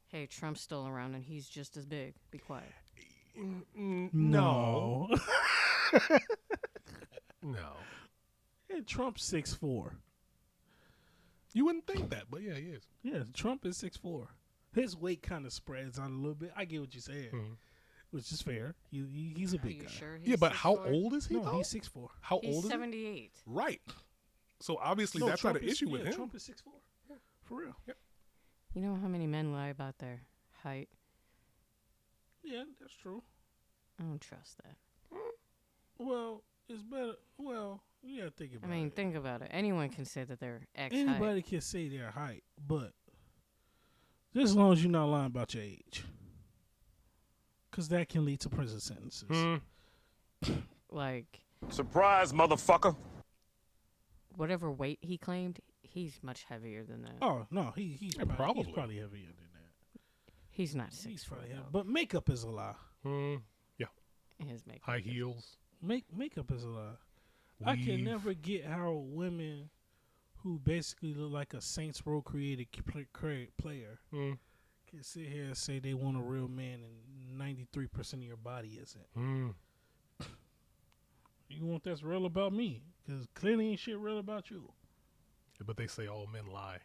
hey, Trump's still around and he's just as big. Be quiet. No. No. And Trump's 6'4". You wouldn't think that, but yeah, he is. Yeah, Trump is 6'4". His weight kind of spreads out a little bit. I get what you're saying, which is fair. He's a Are big you guy. sure? Yeah, He's but how 6'4"? old is he? No, though? he's 6'4". How He's old is 78. he? Right. So obviously No, that's Trump not an is- issue with him. Trump is 6'4". Yeah, for real. You know how many men lie about their height? Yeah, that's true. I don't trust that. Well, it's better. Well, You gotta think I about mean, it. think about it. Anyone can say that they're X height. Anybody can say their height, but just as long as you're not lying about your age. Because that can lead to prison sentences. Like, Surprise, motherfucker. whatever weight he claimed, he's much heavier than that. Oh, no, he's Yeah, probably probably. heavier than that. He's not He's 6 foot. probably heavy. though. But makeup is a lie. Yeah. His makeup. High heels. Makeup is a lie. I can weave. never get how women who basically look like a Saints Row created player can sit here and say they want a real man and 93% of your body isn't. You want that's real about me? Because clearly ain't shit real about you. But they say all men lie.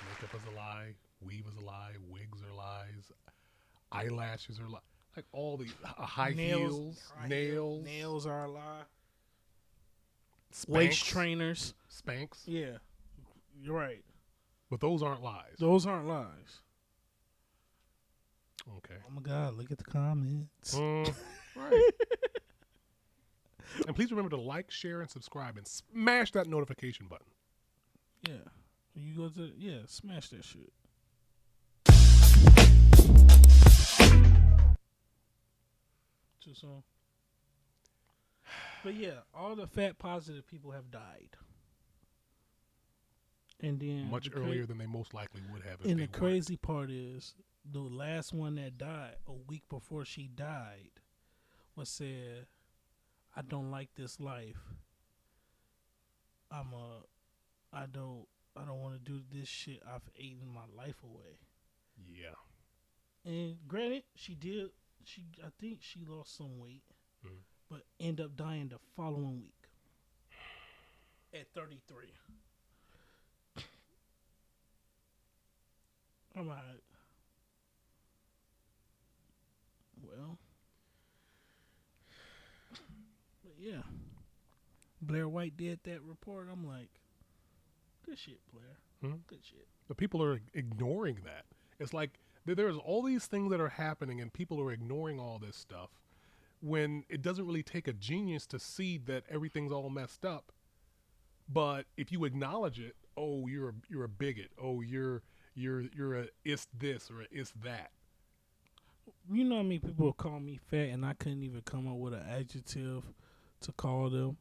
Makeup is a lie. Weave is a lie. Wigs are lies. Eyelashes are lies. Like all the high heels, nails, Nails are a lie. Spanx, Waist trainers. Spanx. Yeah. You're right. But those aren't lies. Those aren't lies. Okay. Oh my God, look at the comments. Right. And please remember to like, share, and subscribe, and smash that notification button. Yeah. When you go to, smash that shit. Too soon. But yeah, all the fat positive people have died. And then Much earlier than they most likely would have. If and they the crazy part is the last one that died a week before she died was said, I don't like this life. I don't want to do this shit. I've eaten my life away. Yeah. And granted, I think she lost some weight, but ended up dying the following week at 33. I'm like, well, but yeah, Blair White did that report. I'm like, good shit, Blair. Good shit. But people are ignoring that. It's like there's all these things that are happening and people are ignoring all this stuff when it doesn't really take a genius to see that everything's all messed up. But if you acknowledge it, oh, you're a bigot. Oh, you're a it's this or a it's that. You know how many people will call me fat and I couldn't even come up with an adjective to call them?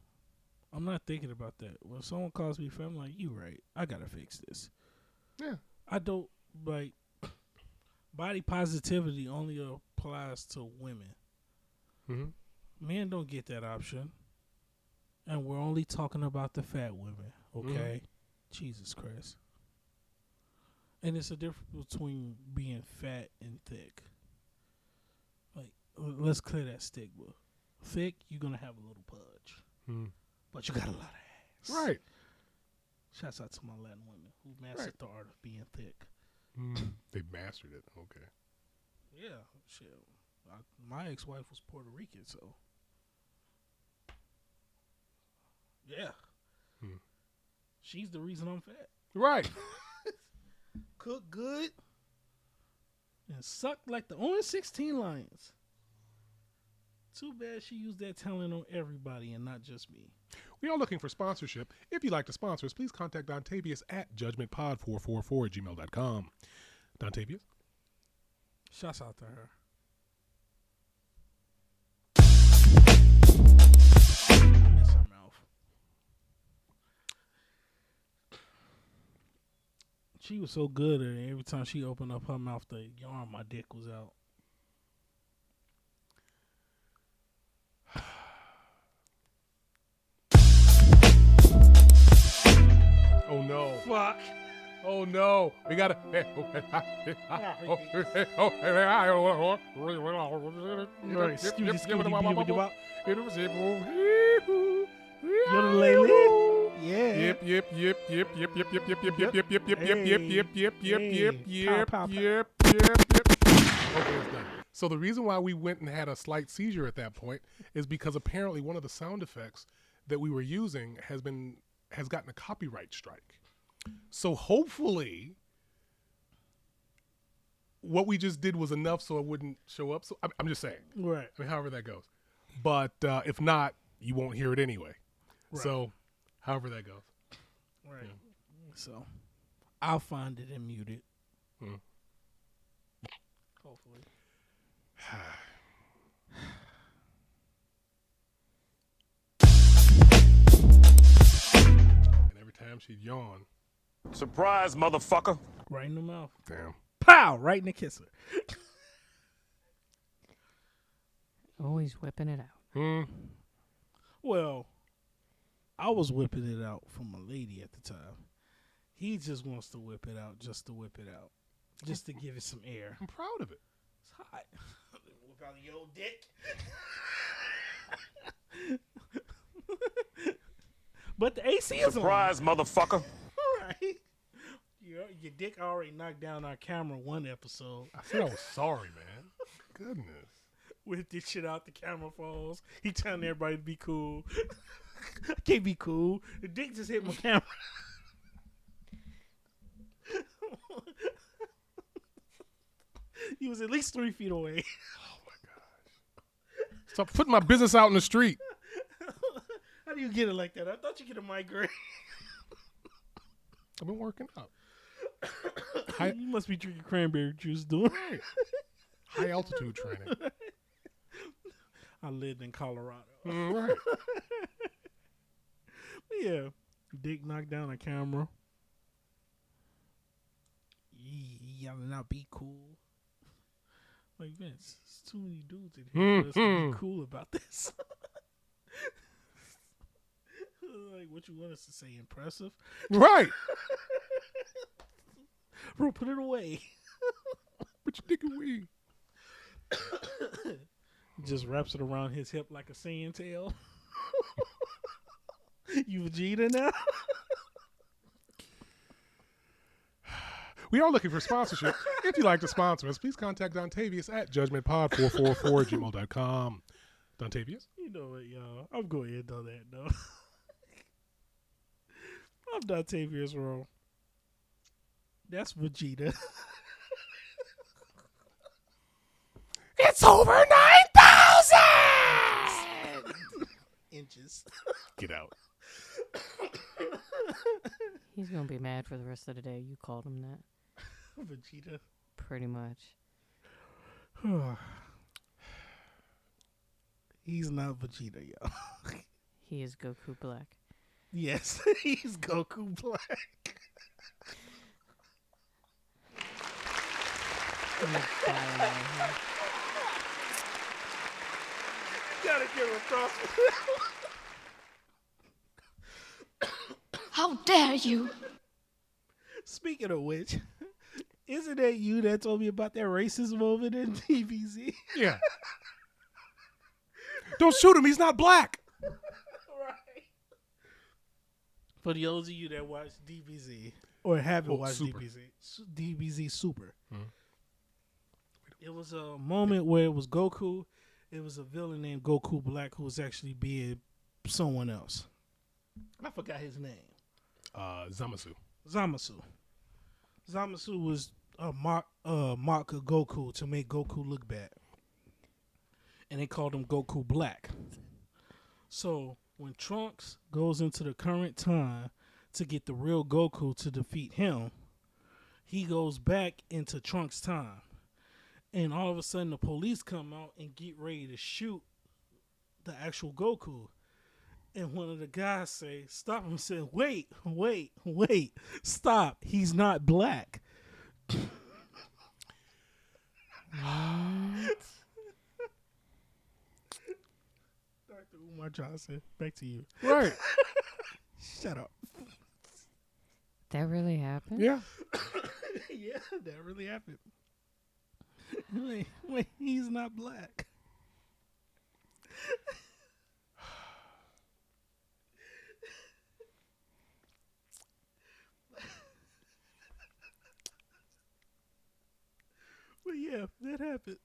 I'm not thinking about that. When someone calls me fat, I'm like, you right. I gotta fix this. Yeah. I don't, like, body positivity only applies to women. Men don't get that option. And we're only talking about the fat women, okay? Jesus Christ. And it's a difference between being fat and thick. Like, let's clear that stigma. Thick, you're going to have a little pudge. But you got a lot of ass. Right. Shouts out to my Latin women who mastered the art of being thick. They mastered it. Okay. Yeah, shit. My ex-wife was Puerto Rican, so. Yeah. She's the reason I'm fat. Right. Cook good and suck like the Orange 16 Lions. Too bad she used that talent on everybody and not just me. We are looking for sponsorship. If you'd like to sponsor us, please contact Dontavius at judgmentpod444@gmail.com. Dontavius? Shouts out to her. I miss her mouth. She was so good at it. Every time she opened up her mouth, the yarn, my dick was out. Oh no. Fuck. Oh no. We gotta. Yeah. Yep. Okay, it's done. So the reason why we went and had a slight seizure at that point is because apparently one of the sound effects that we were using has gotten a copyright strike. So hopefully, what we just did was enough so it wouldn't show up. So I'm just saying. Right. I mean, however that goes. But if not, you won't hear it anyway. Right. So, however that goes. Right. Yeah. So, I'll find it and mute it. Hopefully. And every time she'd yawn, Surprise, motherfucker. Right in the mouth. damn. Pow! Right in the kisser. Always whipping it out. Well, I was whipping it out from a lady at the time. He just wants to whip it out just to whip it out. Just to give it some air. I'm proud of it. It's hot. Whip out your old dick. But the AC is Surprise, motherfucker. on. Right. Your dick already knocked down our camera one episode. I said I was sorry, man. Goodness. With this shit out, the camera falls. He telling everybody to be cool. I can't be cool. The dick just hit my camera. He was at least 3 feet away. Stop putting my business out in the street. How do you get it like that? I thought you get a migraine. I've been working out. You must be drinking cranberry juice, dude. High altitude training. I lived in Colorado. Right. Yeah. Dick knocked down a camera. Yelling out, be cool. Like, Vince, there's too many dudes in here for us to be cool about this. Like, what you want us to say? Impressive? Right. Bro, put it away. Put your dick away. Just wraps it around his hip like a sand tail. You Vegeta now? We are looking for sponsorship. If you'd like to sponsor us, please contact Dontavius at judgmentpod444@gmail.com. Dontavius? You know what, y'all? I'm going to end on that, though. I'm Dontavius wrong. That's Vegeta. It's over 9,000 inches. Get out. He's going to be mad for the rest of the day. You called him that. Vegeta. Pretty much. He's not Vegeta, y'all. He is Goku Black. Yes, he's Goku Black. Gotta give him props. How dare you? Speaking of which, isn't that you that told me about that racist moment in DBZ? Yeah. Don't shoot him. He's not black. Right. For those of you that watch DBZ or haven't watched Super. DBZ Super, it was a moment where it was Goku. It was a villain named Goku Black who was actually being someone else. I forgot his name. Zamasu. Zamasu was a mock of Goku to make Goku look bad. And they called him Goku Black. So when Trunks goes into the current time to get the real Goku to defeat him, he goes back into Trunks' time. And all of a sudden the police come out and get ready to shoot the actual Goku. And one of the guys say, stop him, said, wait, stop. He's not black. What? Dr. Umar Johnson, back to you. Right. Shut up. That really happened? Yeah. Yeah, that really happened. Wait, he's not black. But yeah, that happened.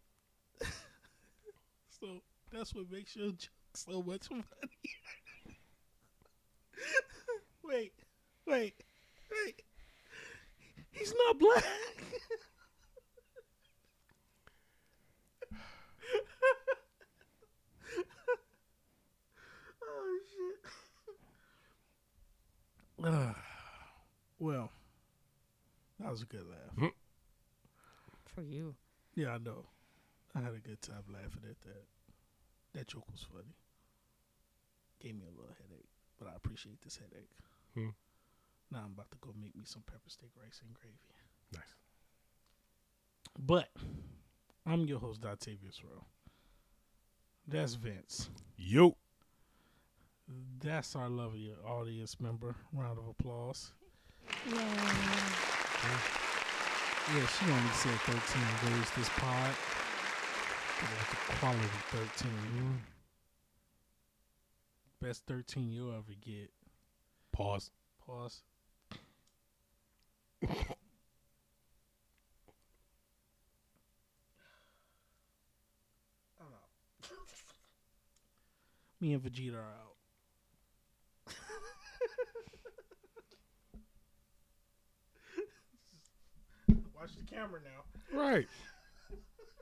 So that's what makes your joke so much funny. wait. Stop laughing. Oh shit. Well, that was a good laugh. For you. Yeah, I know. I had a good time laughing at that. That joke was funny. Gave me a little headache, but I appreciate this headache. Now I'm about to go make me some pepper steak, rice, and gravy. Nice. But I'm your host, Octavius Rowe. That's Vince. Yo. That's our lovely audience member. Round of applause. Yeah. Yeah, she only said 13 words this pod. But like a quality 13. Best 13 you'll ever get. Pause. Pause. I'm out. Me and Vegeta are out. Watch the camera now. Right.